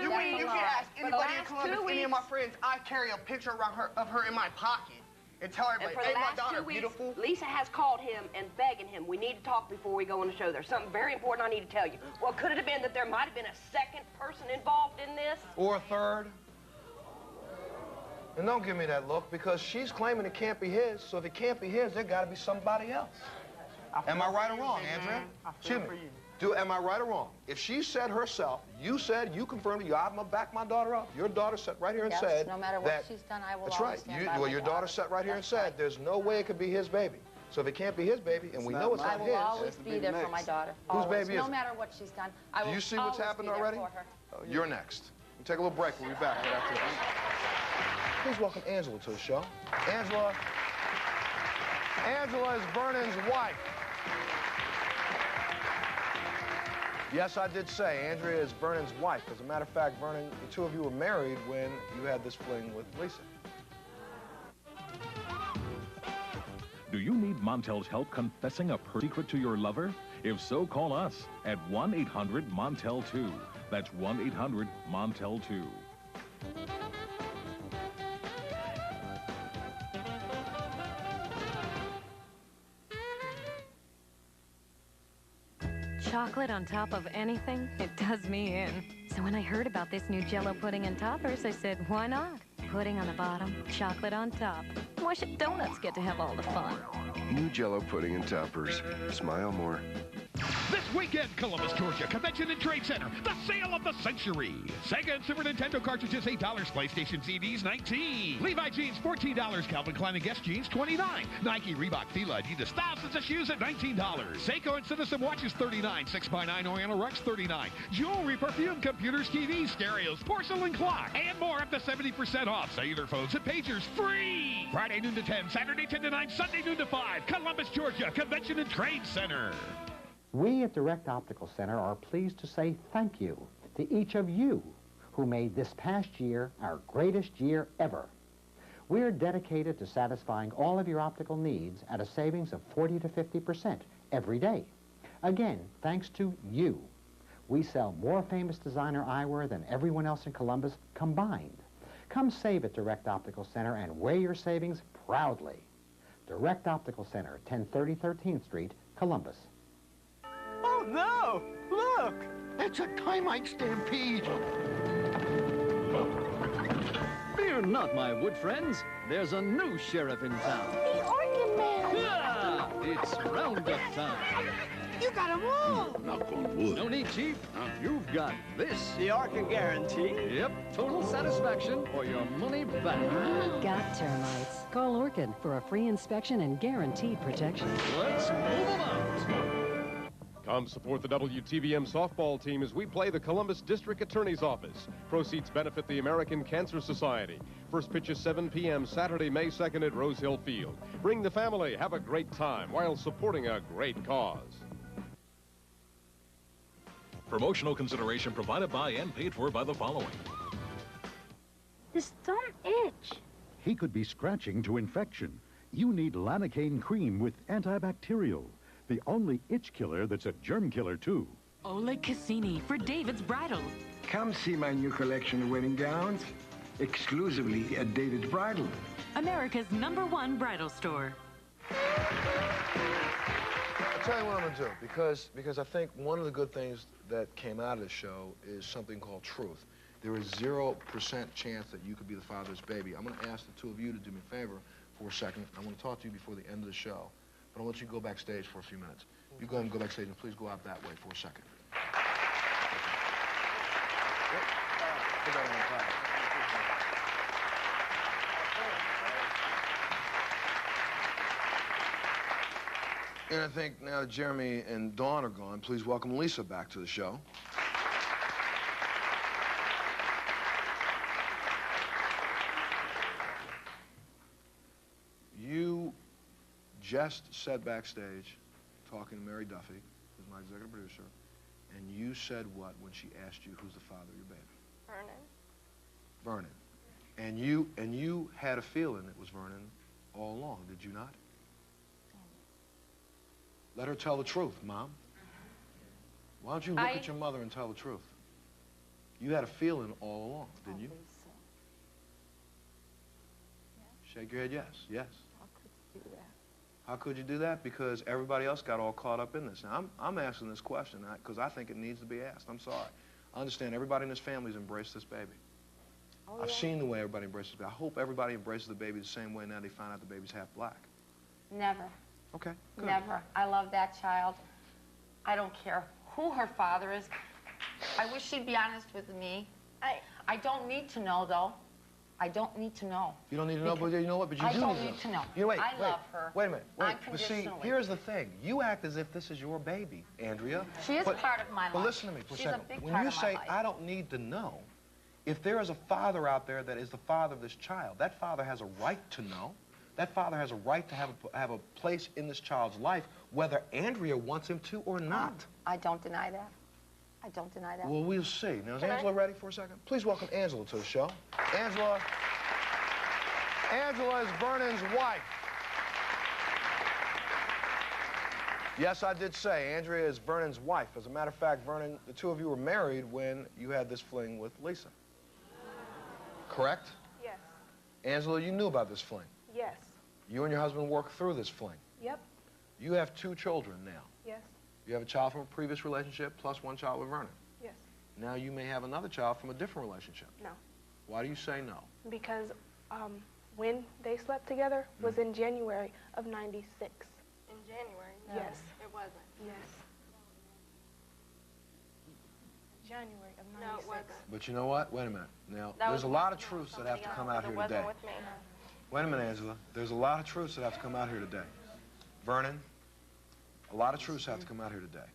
Speaker 9: You can ask anybody in Columbus, any of my friends, I carry a picture of her in my pocket and tell everybody,
Speaker 1: hey, my daughter, beautiful. Lisa has called him and begging him, we need to talk before we go on the show. There's something very important I need to tell you. Well, could it have been that there might have been a second person involved in this?
Speaker 11: Or a third? And don't give me that look, because she's claiming it can't be his, so if it can't be his, there got to be somebody else. Am I right or wrong, Andrea? Excuse me. Am I right or wrong? If she said herself, you confirmed it, I'm going to back my daughter up. Your daughter sat right here and said
Speaker 14: no matter what she's done, I will always stand by my
Speaker 11: your daughter sat right here and said, there's no way it could be his baby. So if it can't be his baby, and we know it's not his.
Speaker 14: I will always be there for my daughter.
Speaker 11: Whose baby is it?
Speaker 14: No matter what she's done, I will
Speaker 11: Do you see what's happened already? You're next. We'll take a little break. We'll be back right after this. Please welcome Angela to the show. Angela is Vernon's wife. Yes, I did say Andrea is Vernon's wife. As a matter of fact, Vernon, the two of you were married when you had this fling with Lisa.
Speaker 24: Do you need Montel's help confessing a secret to your lover? If so, call us at 1-800-MONTEL-2. That's 1-800-MONTEL-2.
Speaker 2: Chocolate on top of anything, it does me in. So when I heard about this new Jell-O pudding and toppers, I said, why not? Pudding on the bottom, chocolate on top. Why should donuts get to have all the fun?
Speaker 19: New Jell-O pudding and toppers. Smile more.
Speaker 3: This weekend, Columbus, Georgia, Convention and Trade Center, the sale of the century. Sega and Super Nintendo cartridges, $8. PlayStation CDs, $19. Levi jeans, $14. Calvin Klein and Guess jeans, $29. Nike, Reebok, Fila, Adidas, thousands of shoes at $19. Seiko and Citizen watches, $39. 6x9 Oriental rugs, $39. Jewelry, perfume, computers, TVs, stereos, porcelain clock, and more up to 70% off. Cellular phones and pagers, free. Friday noon to 10, Saturday 10 to 9, Sunday noon to 5. Columbus, Georgia, Convention and Trade Center.
Speaker 5: We at Direct Optical Center are pleased to say thank you to each of you who made this past year our greatest year ever. We're dedicated to satisfying all of your optical needs at a savings of 40 to 50% every day. Again, thanks to you. We sell more famous designer eyewear than everyone else in Columbus combined. Come save at Direct Optical Center and wear your savings proudly. Direct Optical Center, 1030 13th Street, Columbus.
Speaker 9: Oh, no! Look! It's a termite stampede.
Speaker 17: Fear not, my wood friends. There's a new sheriff in town.
Speaker 21: The Organ Man!
Speaker 17: Yeah! It's roundup time.
Speaker 21: You got them all!
Speaker 17: Knock on wood. No need, Chief. You've got this.
Speaker 6: The Organ Guarantee?
Speaker 17: Yep. Total satisfaction or your money back.
Speaker 18: Got termites.
Speaker 6: Call Orchid for a free inspection and guaranteed protection.
Speaker 7: Let's move them out. Come support the WTVM softball team as we play the Columbus District Attorney's Office. Proceeds benefit the American Cancer Society. First pitch is 7 p.m. Saturday, May 2nd at Rose Hill Field. Bring the family, have a great time while supporting a great cause.
Speaker 24: Promotional consideration provided by and paid for by the following.
Speaker 8: This don't itch.
Speaker 15: He could be scratching to infection. You need Lanacaine cream with antibacterial. The only itch killer that's a germ killer, too.
Speaker 16: Oleg Cassini for David's Bridal.
Speaker 20: Come see my new collection of wedding gowns, exclusively at David's Bridal.
Speaker 16: America's #1 bridal store.
Speaker 11: I'll tell you what I'm going to do, because I think one of the good things that came out of the show is something called truth. There is 0% chance that you could be the father's baby. I'm going to ask the two of you to do me a favor for a second. I want to talk to you before the end of the show, but I want you to go backstage for a few minutes. You go ahead and go backstage, and please go out that way for a second. Put that on the side. And I think now that Jeremy and Dawn are gone, please welcome Lisa back to the show. You just said backstage, talking to Mary Duffy, who's my executive producer, and you said what when she asked you who's the father of your baby?
Speaker 12: Vernon.
Speaker 11: Vernon. And you had a feeling it was Vernon all along, did you not? Let her tell the truth, Mom. Why don't you look at your mother and tell the truth? You had a feeling all along, didn't you? Shake your head, yes, yes.
Speaker 12: How could you do that?
Speaker 11: How could you do that? Because everybody else got all caught up in this. Now, I'm asking this question because I think it needs to be asked. I'm sorry. I understand everybody in this family's embraced this baby.
Speaker 12: Oh,
Speaker 11: I've seen the way everybody embraces the baby. I hope everybody embraces the baby the same way now they find out the baby's half black.
Speaker 14: Never.
Speaker 11: Okay, good.
Speaker 14: Never. I love that child. I don't care who her father is. I wish she'd be honest with me. I don't need to know, though. I don't need to know.
Speaker 11: You don't need to know, but you know what? But you
Speaker 14: I
Speaker 11: do
Speaker 14: don't
Speaker 11: need
Speaker 14: need to know.
Speaker 11: You know, wait,
Speaker 14: love her.
Speaker 11: Wait a minute. Wait. But see,
Speaker 14: Unconditionally.
Speaker 11: here's the thing. You act as if this is your baby, Andrea.
Speaker 14: She is part of my life.
Speaker 11: But listen to me for a second.
Speaker 14: She's a big
Speaker 11: when
Speaker 14: part
Speaker 11: you
Speaker 14: of my
Speaker 11: say,
Speaker 14: life.
Speaker 11: I don't need to know, if there is a father out there that is the father of this child, that father has a right to know. That father has a right to have a place in this child's life, whether Andrea wants him to or not.
Speaker 14: I don't deny that. I don't deny that.
Speaker 11: Well, we'll see. Now, is Angela ready for a second? Please welcome Angela to the show. Angela is Vernon's wife. Yes, I did say Andrea is Vernon's wife. As a matter of fact, Vernon, the two of you were married when you had this fling with Lisa. Correct?
Speaker 12: Yes.
Speaker 11: Angela, you knew about this fling.
Speaker 12: Yes.
Speaker 11: You and your husband worked through this fling.
Speaker 12: Yep.
Speaker 11: You have 2 children now.
Speaker 12: Yes.
Speaker 11: You have a child from a previous relationship plus 1 child with Vernon.
Speaker 12: Yes.
Speaker 11: Now you may have another child from a different relationship.
Speaker 12: No.
Speaker 11: Why do you say no?
Speaker 12: Because when they slept together was in January of '96. In January? No, yes. It wasn't. Yes. January of '96. No, it wasn't.
Speaker 11: But you know what? Wait a minute. Now, there's a lot of truths that have to come out here today.
Speaker 12: With me.
Speaker 11: Wait a minute, Angela. There's a lot of truths that have to come out here today. Vernon, a lot of truths have to come out here today.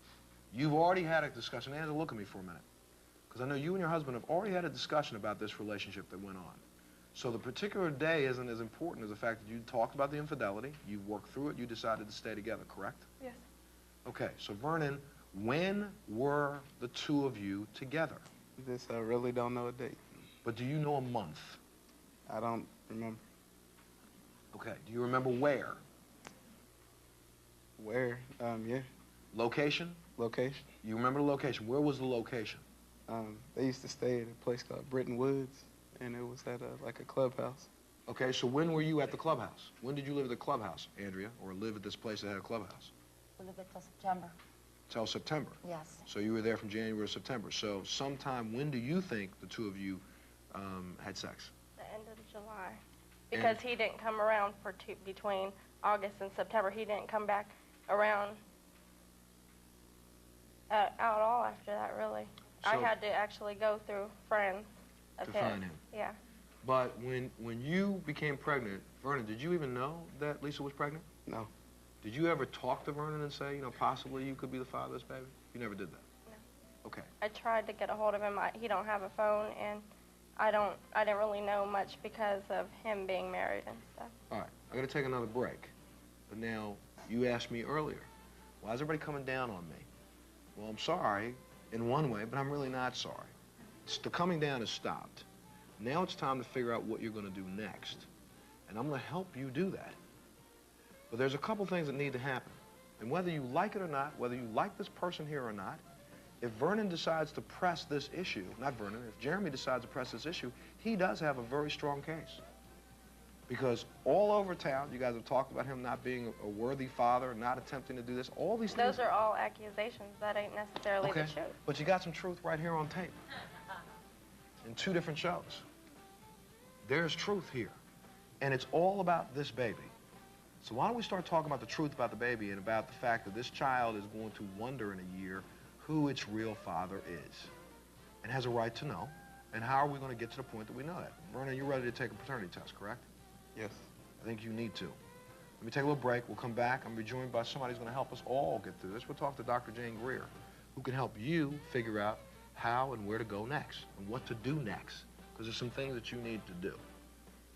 Speaker 11: You've already had a discussion. Angela, look at me for a minute. Because I know you and your husband have already had a discussion about this relationship that went on. So the particular day isn't as important as the fact that you talked about the infidelity, you worked through it, you decided to stay together, correct?
Speaker 12: Yes.
Speaker 11: Okay, so Vernon, when were the two of you together?
Speaker 23: This, I really don't know a date.
Speaker 11: But do you know a month?
Speaker 23: I don't remember.
Speaker 11: Okay, do you remember where?
Speaker 23: Where? Yeah.
Speaker 11: Location?
Speaker 23: Location.
Speaker 11: You remember the location. Where was the location?
Speaker 23: They used to stay at a place called Britton Woods, and it was at like a clubhouse.
Speaker 11: Okay, so when were you at the clubhouse? When did you live at the clubhouse, Andrea, or live at this place that had a clubhouse?
Speaker 14: We lived until September.
Speaker 11: Till September?
Speaker 14: Yes.
Speaker 11: So you were there from January to September. So sometime, when do you think the two of you had sex?
Speaker 12: The end of July. Because he didn't come around for between August and September. He didn't come back around at all after that, really. So I had to actually go through friends of his.
Speaker 11: To find him?
Speaker 12: Yeah.
Speaker 11: But when you became pregnant, Vernon, did you even know that Lisa was pregnant?
Speaker 23: No.
Speaker 11: Did you ever talk to Vernon and say, you know, possibly you could be the father of this baby? You never did that?
Speaker 12: No.
Speaker 11: Okay.
Speaker 12: I tried to get a hold of him. He don't have a phone, and I didn't really know much because of him being married and stuff.
Speaker 11: All right, I'm gonna take another break. But now, you asked me earlier, why is everybody coming down on me? Well, I'm sorry in one way, but I'm really not sorry. The coming down has stopped. Now it's time to figure out what you're gonna do next. And I'm gonna help you do that. But there's a couple things that need to happen. And whether you like it or not, whether you like this person here or not, if Vernon decides to press this issue, not Vernon, if Jeremy decides to press this issue, he does have a very strong case. Because all over town, you guys have talked about him not being a worthy father, not attempting to do this, all these things.
Speaker 12: Those are all accusations. That ain't necessarily the truth.
Speaker 11: But you got some truth right here on tape. In 2 different shows. There's truth here. And it's all about this baby. So why don't we start talking about the truth about the baby and about the fact that this child is going to wonder in a year who its real father is and has a right to know. And how are we going to get to the point that we know that? Vernon, you're ready to take a paternity test, correct?
Speaker 23: Yes.
Speaker 11: I think you need to. Let me take a little break. We'll come back. I'm going to be joined by somebody who's going to help us all get through this. We'll talk to Dr. Jane Greer, who can help you figure out how and where to go next and what to do next. Because there's some things that you need to do.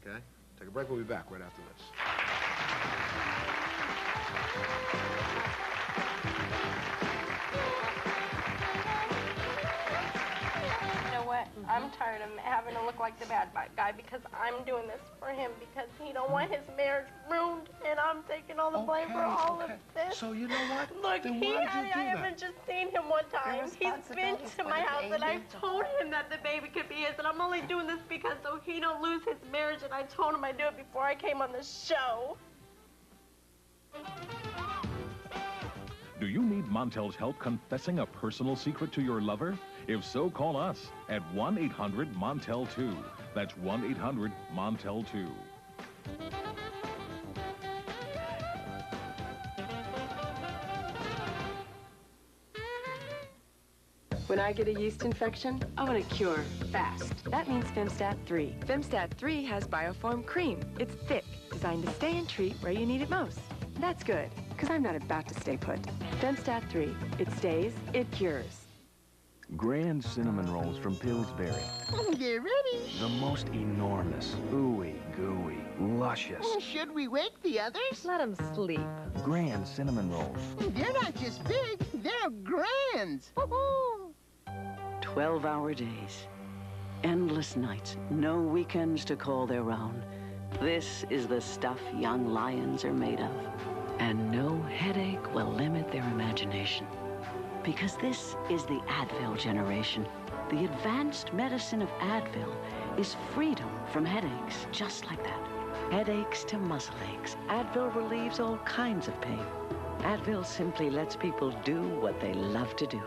Speaker 11: Okay? Take a break. We'll be back right after this.
Speaker 12: You know what? I'm tired of having to look like the bad guy because I'm doing this for him because he don't want his marriage ruined, and I'm taking all the blame for all of this.
Speaker 11: So you know what?
Speaker 12: Look,
Speaker 11: Then why did you do
Speaker 12: I
Speaker 11: that?
Speaker 12: haven't just seen him one time. He's been to my house, and I've told him that the baby could be his, and I'm only doing this because so he don't lose his marriage, and I told him I'd do it before I came on the show.
Speaker 24: Do you need Montel's help confessing a personal secret to your lover? If so, call us at 1-800-MONTEL-2. That's 1-800-MONTEL-2.
Speaker 6: When I get a yeast infection, I want a cure fast. That means Femstat 3. Femstat 3 has Bioform Cream. It's thick, designed to stay and treat where you need it most. That's good, because I'm not about to stay put. Femstat 3. It stays, it cures.
Speaker 4: Grand cinnamon rolls from Pillsbury.
Speaker 21: Get ready.
Speaker 4: The most enormous, ooey gooey, luscious.
Speaker 21: Should we wake the others?
Speaker 6: Let them sleep.
Speaker 4: Grand cinnamon rolls.
Speaker 21: They're not just big, they're grands.
Speaker 8: 12-hour days, endless nights, no weekends to call their own. This is the stuff young lions are made of. And no headache will limit their imagination. Because this is the Advil generation. The advanced medicine of Advil is freedom from headaches, just like that. Headaches to muscle aches. Advil relieves all kinds of pain. Advil simply lets people do what they love to do.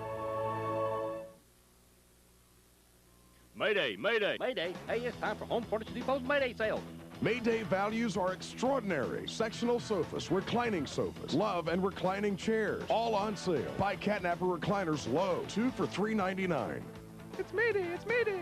Speaker 10: Mayday, Mayday, Mayday. Hey, it's time for Home Furniture Depot's Mayday sale.
Speaker 22: Mayday values are extraordinary. Sectional sofas, reclining sofas, love and reclining chairs, all on sale. Buy catnapper recliners low, 2 for $3.99.
Speaker 23: It's Mayday, it's Mayday.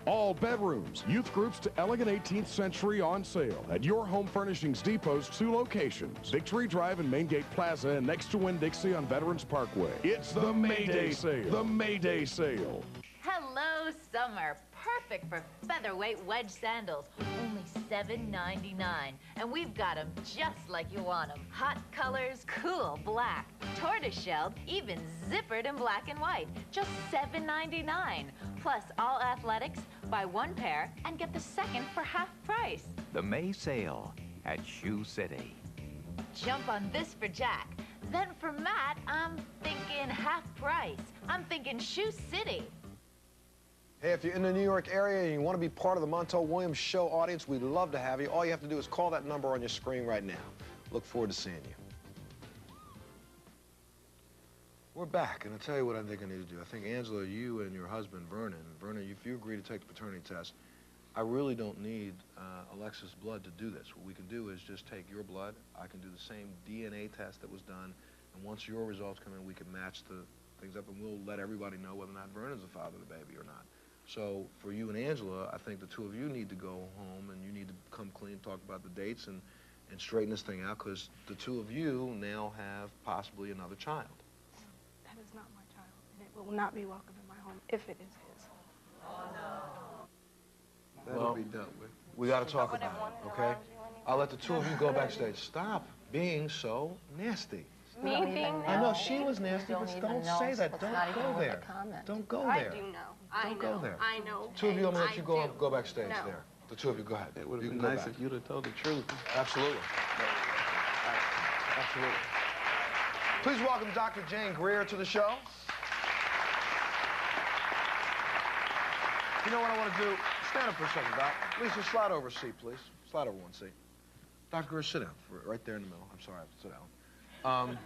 Speaker 22: All bedrooms, youth groups to elegant 18th century on sale at your Home Furnishings Depot's 2 locations, Victory Drive and Main Gate Plaza and next to Winn-Dixie on Veterans Parkway. It's the Mayday sale. The Mayday sale.
Speaker 25: Hello, summer. Perfect for featherweight wedge sandals. Only $7.99. And we've got them just like you want them. Hot colors, cool black, tortoise-shelled, even zippered in black and white. Just $7.99. Plus, all athletics, buy 1 pair and get the second for half price.
Speaker 26: The May sale at Shoe City.
Speaker 25: Jump on this for Jack. Then for Matt, I'm thinking half price. I'm thinking Shoe City.
Speaker 11: Hey, if you're in the New York area and you want to be part of the Montel Williams Show audience, we'd love to have you. All you have to do is call that number on your screen right now. Look forward to seeing you. We're back, and I'll tell you what I think I need to do. I think, Angela, you and your husband, Vernon, if you agree to take the paternity test, I really don't need Alexis' blood to do this. What we can do is just take your blood. I can do the same DNA test that was done, and once your results come in, we can match the things up, and we'll let everybody know whether or not Vernon's the father of the baby or not. So for you and Angela, I think the two of you need to go home and you need to come clean, talk about the dates and straighten this thing out, because the two of you now have possibly another child.
Speaker 12: That is not my child, and it will not be welcome in my home if it is his.
Speaker 11: That'll be dealt with. We got to talk about it, okay? I'll let the two of you go backstage. Stop being so nasty.
Speaker 12: Me being
Speaker 11: I know she was nasty, but don't say that. Don't go there. Don't go there.
Speaker 12: I do know.
Speaker 11: Don't go there.
Speaker 12: I know.
Speaker 11: Two of you, I'm going to let you go backstage there. The two of you, go ahead.
Speaker 23: It would have been nice if you'd have told the truth.
Speaker 11: Absolutely. Absolutely. Please welcome Dr. Jane Greer to the show. You know what I want to do? Stand up for a second, Doc. Lisa, slide over a seat, please. Slide over one seat. Dr. Greer, sit down. Right there in the middle. I'm sorry, I have to sit down.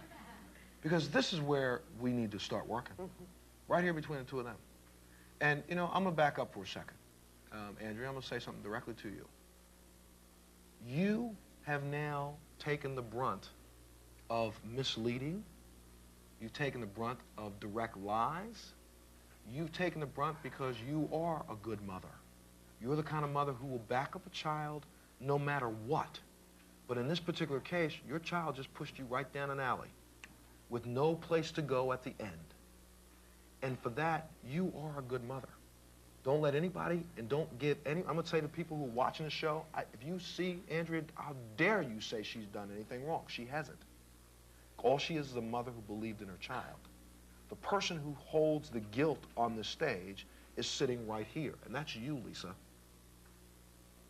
Speaker 11: Because this is where we need to start working. Right here between the two of them. And, you know, I'm going to back up for a second. Andrea, I'm going to say something directly to you. You have now taken the brunt of misleading. You've taken the brunt of direct lies. You've taken the brunt because you are a good mother. You're the kind of mother who will back up a child no matter what. But in this particular case, your child just pushed you right down an alley with no place to go at the end. And for that, you are a good mother. Don't let anybody, and don't give any, I'm going to say to people who are watching the show, if you see Andrea, how dare you say she's done anything wrong? She hasn't. All she is a mother who believed in her child. The person who holds the guilt on the stage is sitting right here, and that's you, Lisa.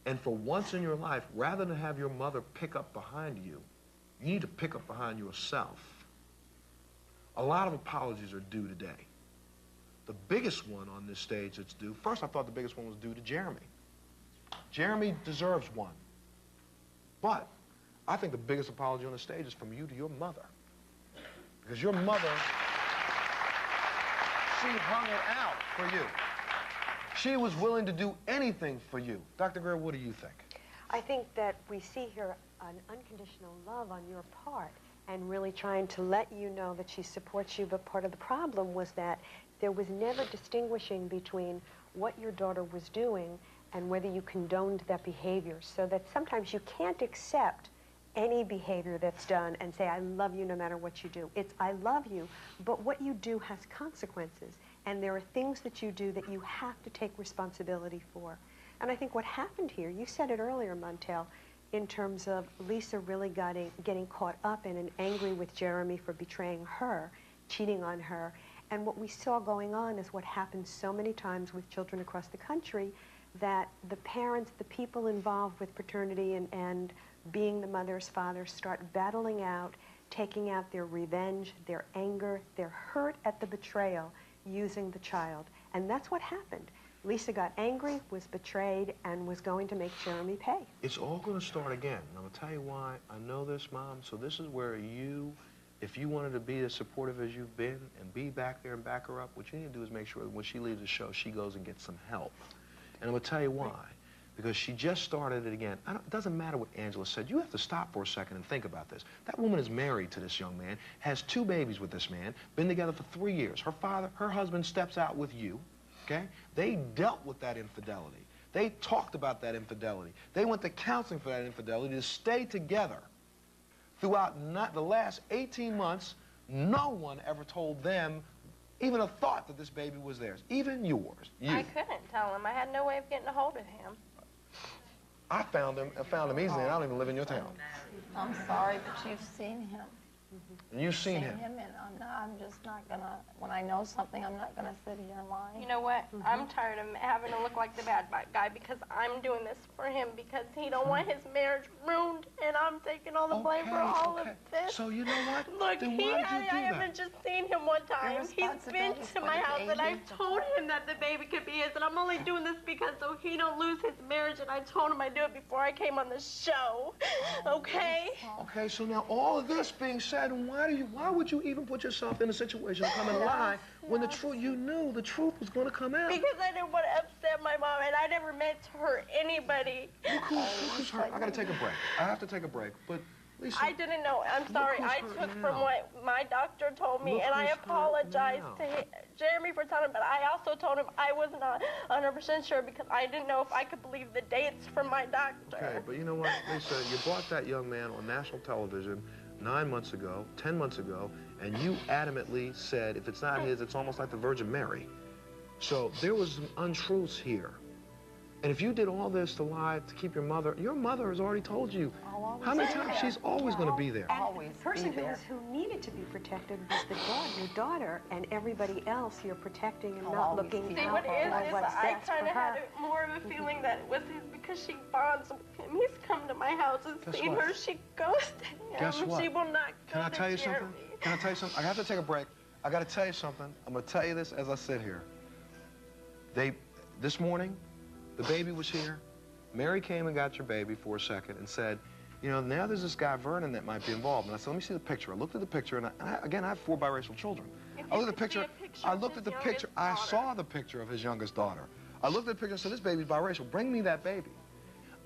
Speaker 11: And for once in your life, rather than have your mother pick up behind you, you need to pick up behind yourself. A lot of apologies are due today. The biggest one on this stage that's due, first I thought the biggest one was due to Jeremy. Jeremy deserves one. But I think the biggest apology on the stage is from you to your mother. Because your mother, she hung it out for you. She was willing to do anything for you. Dr. Greer, what do you think?
Speaker 1: I think that we see here an unconditional love on your part and really trying to let you know that she supports you, but part of the problem was that there was never distinguishing between what your daughter was doing and whether you condoned that behavior, so that sometimes you can't accept any behavior that's done and say, I love you no matter what you do. It's, I love you, but what you do has consequences, and there are things that you do that you have to take responsibility for. And I think what happened here, you said it earlier, Montel, in terms of Lisa really getting caught up in and angry with Jeremy for betraying her, cheating on her. And what we saw going on is what happens so many times with children across the country, that the parents, the people involved with paternity and being the mother's father start battling out, taking out their revenge, their anger, their hurt at the betrayal using the child. And that's what happened. Lisa got angry, was betrayed, and was going to make Jeremy pay.
Speaker 11: It's all going to start again. And I'm going to tell you why. I know this, Mom. So this is where you, if you wanted to be as supportive as you've been and be back there and back her up, what you need to do is make sure that when she leaves the show, she goes and gets some help. And I'm going to tell you why. Because she just started it again. It doesn't matter what Angela said. You have to stop for a second and think about this. That woman is married to this young man, has 2 babies with this man, been together for 3 years. Her husband steps out with you, okay? They dealt with that infidelity. They talked about that infidelity. They went to counseling for that infidelity to stay together. Throughout the last 18 months, no one ever told them even a thought that this baby was theirs, even yours. You.
Speaker 12: I couldn't tell him. I had no way of getting a hold of him.
Speaker 11: I found him easily, and I don't even live in your town.
Speaker 14: I'm sorry, but you've seen him.
Speaker 11: And you've seen him.
Speaker 14: And I'm just not gonna, when I know something, I'm not gonna sit here and lie.
Speaker 12: You know what? I'm tired of having to look like the bad guy because I'm doing this for him because he don't want his marriage ruined, and I'm taking all the blame for all of this.
Speaker 11: So you know what?
Speaker 12: Look, I haven't just seen him one time. He's been to my house, and I've told him that the baby could be his, and I'm only doing this because so he don't lose his marriage, and I told him I'd do it before I came on the show. Okay?
Speaker 11: Okay, so now all of this being said, why would you even put yourself in a situation to come and lie when the truth, you knew the truth was going to come out?
Speaker 12: Because I didn't want to upset my mom, and I never meant to hurt anybody.
Speaker 11: Look who's hurt. I got to take a break. I have to take a break. But Lisa,
Speaker 12: I didn't know. I'm sorry. I took from what my doctor told me, and I apologized to Jeremy for telling him, but I also told him I was not 100% sure because I didn't know if I could believe the dates from my doctor.
Speaker 11: Okay, but you know what, Lisa? You brought that young man on national television 9 months ago, 10 months ago, and you adamantly said if it's not his, it's almost like the Virgin Mary. So there was some untruths here. And if you did all this to lie to keep your mother has already told you how many times she's always going to be there.
Speaker 1: And the person who needed to be protected was your daughter, and everybody else you're protecting and not looking
Speaker 12: See,
Speaker 1: out
Speaker 12: what
Speaker 1: for
Speaker 12: is
Speaker 1: what's
Speaker 12: I
Speaker 1: best for
Speaker 12: kind of
Speaker 1: her.
Speaker 12: had more of a feeling that it was his because she bonds with him. He's come to my house and
Speaker 11: Guess
Speaker 12: seen
Speaker 11: what?
Speaker 12: her. She goes to him.
Speaker 11: Guess what?
Speaker 12: She will not go
Speaker 11: Can I
Speaker 12: to
Speaker 11: tell you
Speaker 12: Jeremy.
Speaker 11: something? Can I tell you something? I have to take a break. I got to tell you something. I'm going to tell you this as I sit here. This morning, the baby was here. Mary came and got your baby for a second and said, you know, now there's this guy, Vernon, that might be involved. And I said, let me see the picture. I looked at the picture, and again, I have 4 biracial children. I looked at the picture. I looked at the picture. I saw the picture of his youngest daughter. I looked at the picture and said, this baby's biracial. Bring me that baby.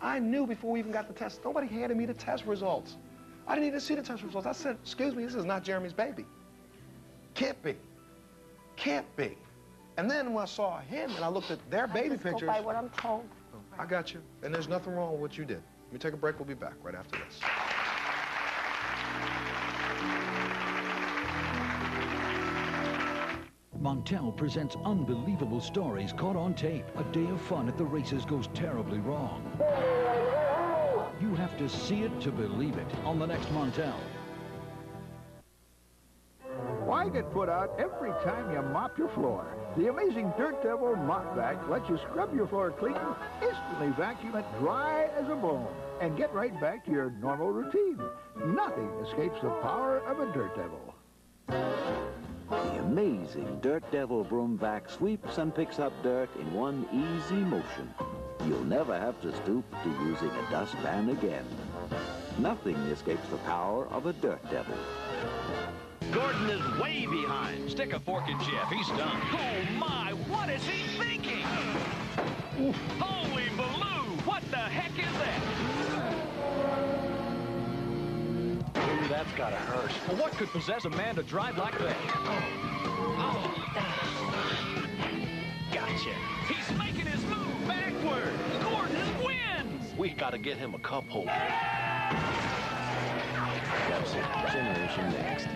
Speaker 11: I knew before we even got the test. Nobody handed me the test results. I didn't even see the test results. I said, excuse me, this is not Jeremy's baby. Can't be. Can't be. And then when I saw him and I looked at their baby pictures.
Speaker 1: Go by what I'm told.
Speaker 11: I got you. And there's nothing wrong with what you did. Let me take a break. We'll be back right after this.
Speaker 2: Montel presents unbelievable stories caught on tape. A day of fun at the races goes terribly wrong. You have to see it to believe it on the next Montel.
Speaker 3: Why get put out every time you mop your floor? The amazing Dirt Devil Mop Vac lets you scrub your floor clean, instantly vacuum it dry as a bone, and get right back to your normal routine. Nothing escapes the power of a Dirt Devil.
Speaker 5: The amazing Dirt Devil Broom Vac sweeps and picks up dirt in one easy motion. You'll never have to stoop to using a dustpan again. Nothing escapes the power of a Dirt Devil.
Speaker 17: Gordon is way behind. Stick a fork in Jeff. He's done. Oh, my. What is he thinking? Holy Baloo. What the heck is that?
Speaker 4: Ooh, that's gotta hurt.
Speaker 17: Well, what could possess a man to drive like that?
Speaker 4: Gotcha.
Speaker 17: He's making his move backward. Gordon wins.
Speaker 4: We gotta get him a cup holder. That's it. Generation Next.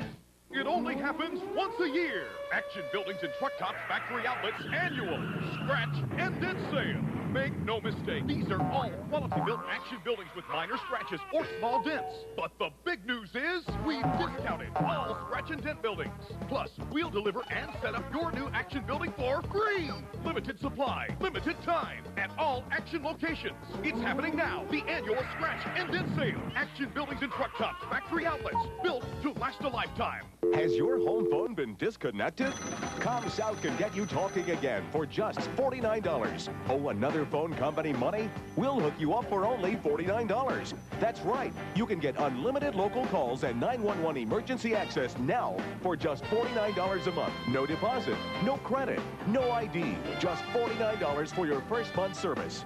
Speaker 7: It only happens once a year. Action Buildings and Truck Tops Factory Outlets annual scratch and dent sale. Make no mistake, these are all quality-built Action Buildings with minor scratches or small dents. But the big news is we've discounted all scratch and dent buildings. Plus, we'll deliver and set up your new Action Building for free. Limited supply, limited time, at all Action locations. It's happening now. The annual scratch and dent sale. Action Buildings and Truck Tops Factory Outlets, built to last a lifetime.
Speaker 9: Has your home phone been disconnected? ComSouth can get you talking again for just $49. Oh, another phone company money? We'll hook you up for only $49. That's right. You can get unlimited local calls and 911 emergency access now for just $49 a month. No deposit, no credit, no ID. Just $49 for your first month's service.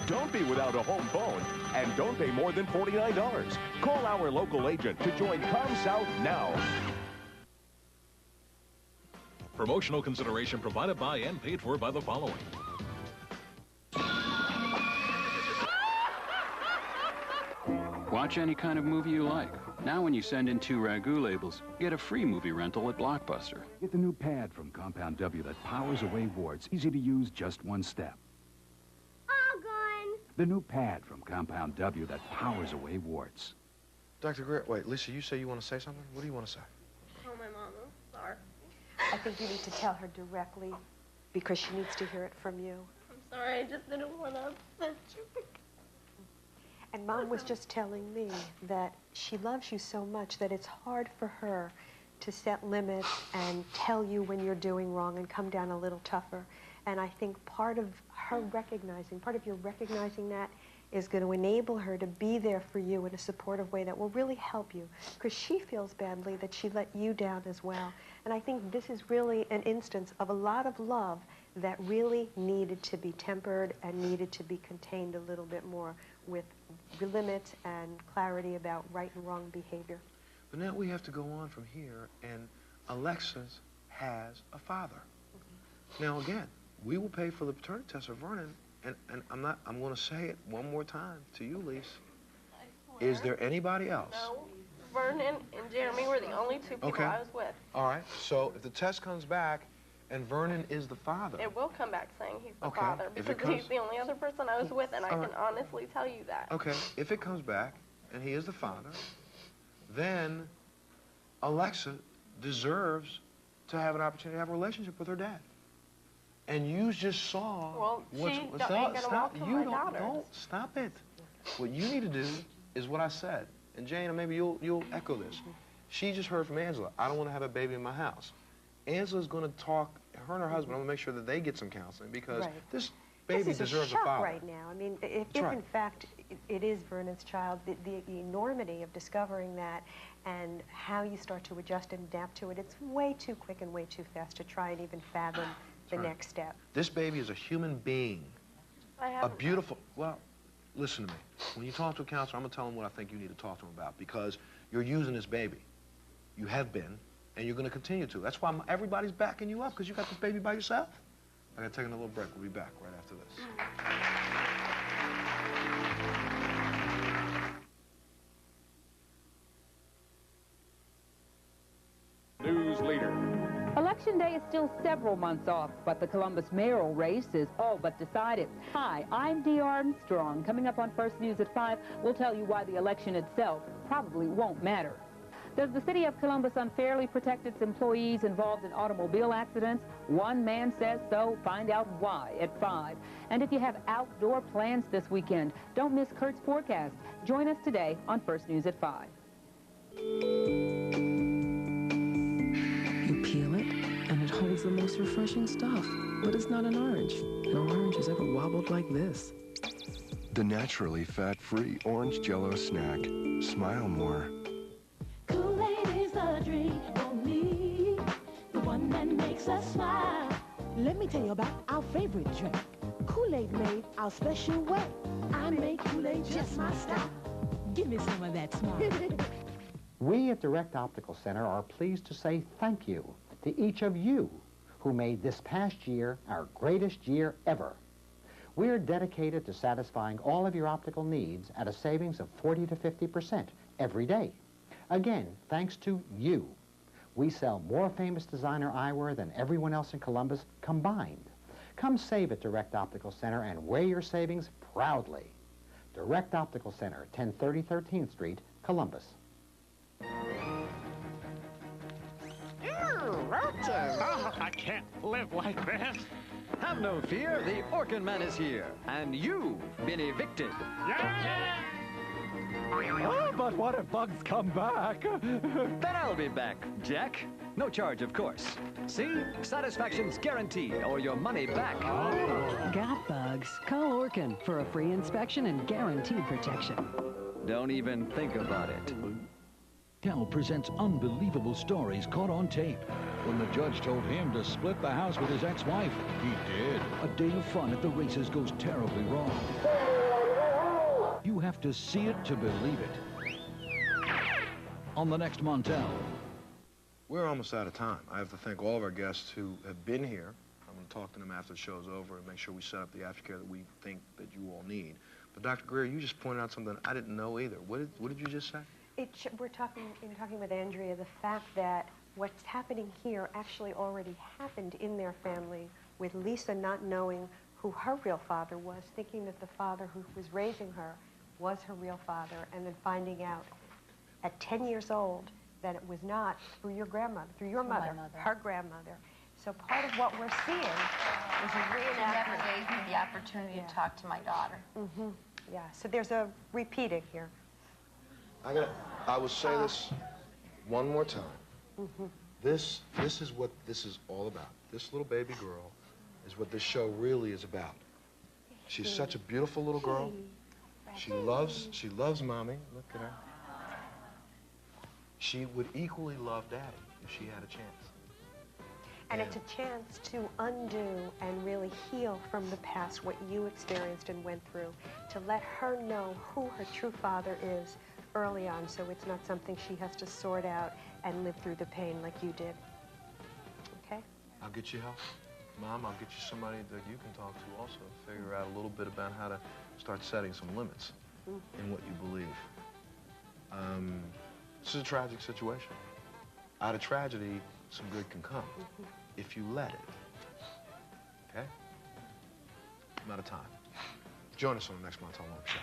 Speaker 9: Don't be without a home phone, and don't pay more than $49. Call our local agent to join ComSouth now.
Speaker 24: Promotional consideration provided by and paid for by the following.
Speaker 13: Watch any kind of movie you like. Now when you send in 2 Ragu labels, get a free movie rental at Blockbuster.
Speaker 15: Get the new pad from Compound W that powers away warts. Easy to use, just one step.
Speaker 21: All gone.
Speaker 15: The new pad from Compound W that powers away warts.
Speaker 11: Dr. Greer, wait, Lisa, you say you want to say something? What do you want to say?
Speaker 12: Oh, my mama. Sorry.
Speaker 1: I think you need to tell her directly because she needs to hear it from you.
Speaker 12: I'm sorry. I just didn't want to upset you.
Speaker 1: And Mom was just telling me that she loves you so much that it's hard for her to set limits and tell you when you're doing wrong and come down a little tougher. And I think part of her recognizing, part of your recognizing that is going to enable her to be there for you in a supportive way that will really help you, because she feels badly that she let you down as well. And I think this is really an instance of a lot of love that really needed to be tempered and needed to be contained a little bit more with limits and clarity about right and wrong behavior.
Speaker 11: But now we have to go on from here, and Alexis has a father. Now again, we will pay for the paternity test of Vernon, and I'm going to say it one more time to you, Lise. Is there anybody else?
Speaker 12: No. Vernon and Jeremy were the only two people I was with.
Speaker 11: All right. So if the test comes back and Vernon is the father.
Speaker 12: It will come back saying he's the father because he's the only other person I was with, and I can honestly tell you that.
Speaker 11: Okay. If it comes back and he is the father, then Alexa deserves to have an opportunity to have a relationship with her dad. And you just saw.
Speaker 12: Well, she ain't gonna walk to my daughters.
Speaker 11: Don't stop it. What you need to do is what I said. And Jane, maybe you'll echo this. She just heard from Angela, I don't want to have a baby in my house. Angela's going to talk, her and her husband, I'm going to make sure that they get some counseling because this baby deserves a father.
Speaker 1: Right now. I mean, if in fact it is Vernon's child, the enormity of discovering that and how you start to adjust and adapt to it, it's way too quick and way too fast to try and even fathom the next step.
Speaker 11: This baby is a human being. A beautiful, well, listen to me. When you talk to a counselor, I'm going to tell them what I think you need to talk to them about because you're using this baby. You have been, and you're going to continue to. That's why everybody's backing you up because you got this baby by yourself. I got to take a little break. We'll be back right after this.
Speaker 24: News leader.
Speaker 6: Election day is still several months off, but the Columbus mayoral race is all but decided. Hi, I'm Dee Armstrong. Coming up on First News at 5, we'll tell you why the election itself probably won't matter. Does the city of Columbus unfairly protect its employees involved in automobile accidents? One man says so. Find out why at 5. And if you have outdoor plans this weekend, don't miss Kurt's forecast. Join us today on First News at 5.
Speaker 8: You peel it, and it holds the most refreshing stuff. But it's not an orange. No orange has ever wobbled like this.
Speaker 16: The naturally fat-free orange Jell-O snack. Smile more.
Speaker 18: Kool-Aid is the drink for me, the one that makes us smile. Let me tell you about our favorite drink. Kool-Aid made our special way. I make Kool-Aid just my style. Give me some of that smile.
Speaker 19: We at Direct Optical Center are pleased to say thank you to each of you who made this past year our greatest year ever. We're dedicated to satisfying all of your optical needs at a savings of 40 to 50% every day. Again, thanks to you. We sell more famous designer eyewear than everyone else in Columbus combined. Come save at Direct Optical Center and wear your savings proudly. Direct Optical Center, 1030 13th Street, Columbus.
Speaker 20: Oh, I can't live like this.
Speaker 27: Have no fear, the Orkin Man is here, and you've been evicted.
Speaker 20: Yeah!
Speaker 27: Oh, but what if bugs come back? Then I'll be back, Jack. No charge, of course. See? Satisfaction's guaranteed, or your money back.
Speaker 28: Got bugs? Call Orkin for a free inspection and guaranteed protection.
Speaker 27: Don't even think about it.
Speaker 2: Cal presents unbelievable stories caught on tape. When the judge told him to split the house with his ex-wife, he did. A day of fun at the races goes terribly wrong. You have to see it to believe it. On the next Montel.
Speaker 11: We're almost out of time. I have to thank all of our guests who have been here. I'm going to talk to them after the show's over and make sure we set up the aftercare that we think that you all need. But Dr. Greer, you just pointed out something I didn't know either. What did you just say?
Speaker 1: We're talking with Andrea, the fact that what's happening here actually already happened in their family with Lisa not knowing who her real father was, thinking that the father who was raising her was her real father, and then finding out at 10 years old that it was not through your grandmother, through your mother, her grandmother. So part of what we're seeing is a reenactment.
Speaker 14: Never gave me the opportunity to talk to my daughter.
Speaker 1: Yeah, so there's a repeating here.
Speaker 11: I will say this one more time. This is what this is all about. This little baby girl is what this show really is about. She's such a beautiful little girl. She loves mommy. Look at her. She would equally love daddy if she had a chance.
Speaker 1: And it's a chance to undo and really heal from the past what you experienced and went through, to let her know who her true father is early on, so it's not something she has to sort out and live through the pain like you did. Okay?
Speaker 11: I'll get you help. Mom, I'll get you somebody that you can talk to also, figure out a little bit about how to start setting some limits in what you believe. This is a tragic situation. Out of tragedy, some good can come if you let it. Okay? I'm out of time. Join us on the next Montel Show.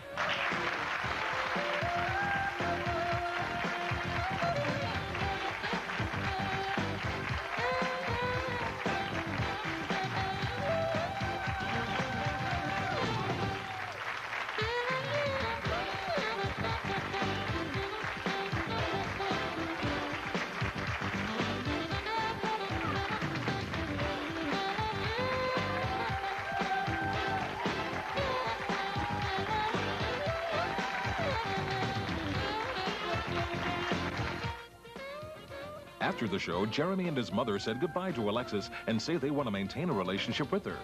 Speaker 24: After the show, Jeremy and his mother said goodbye to Alexis and say they want to maintain a relationship with her.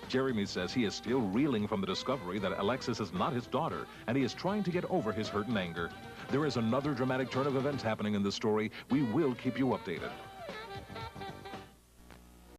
Speaker 24: Jeremy says he is still reeling from the discovery that Alexis is not his daughter, and he is trying to get over his hurt and anger. There is another dramatic turn of events happening in this story. We will keep you updated.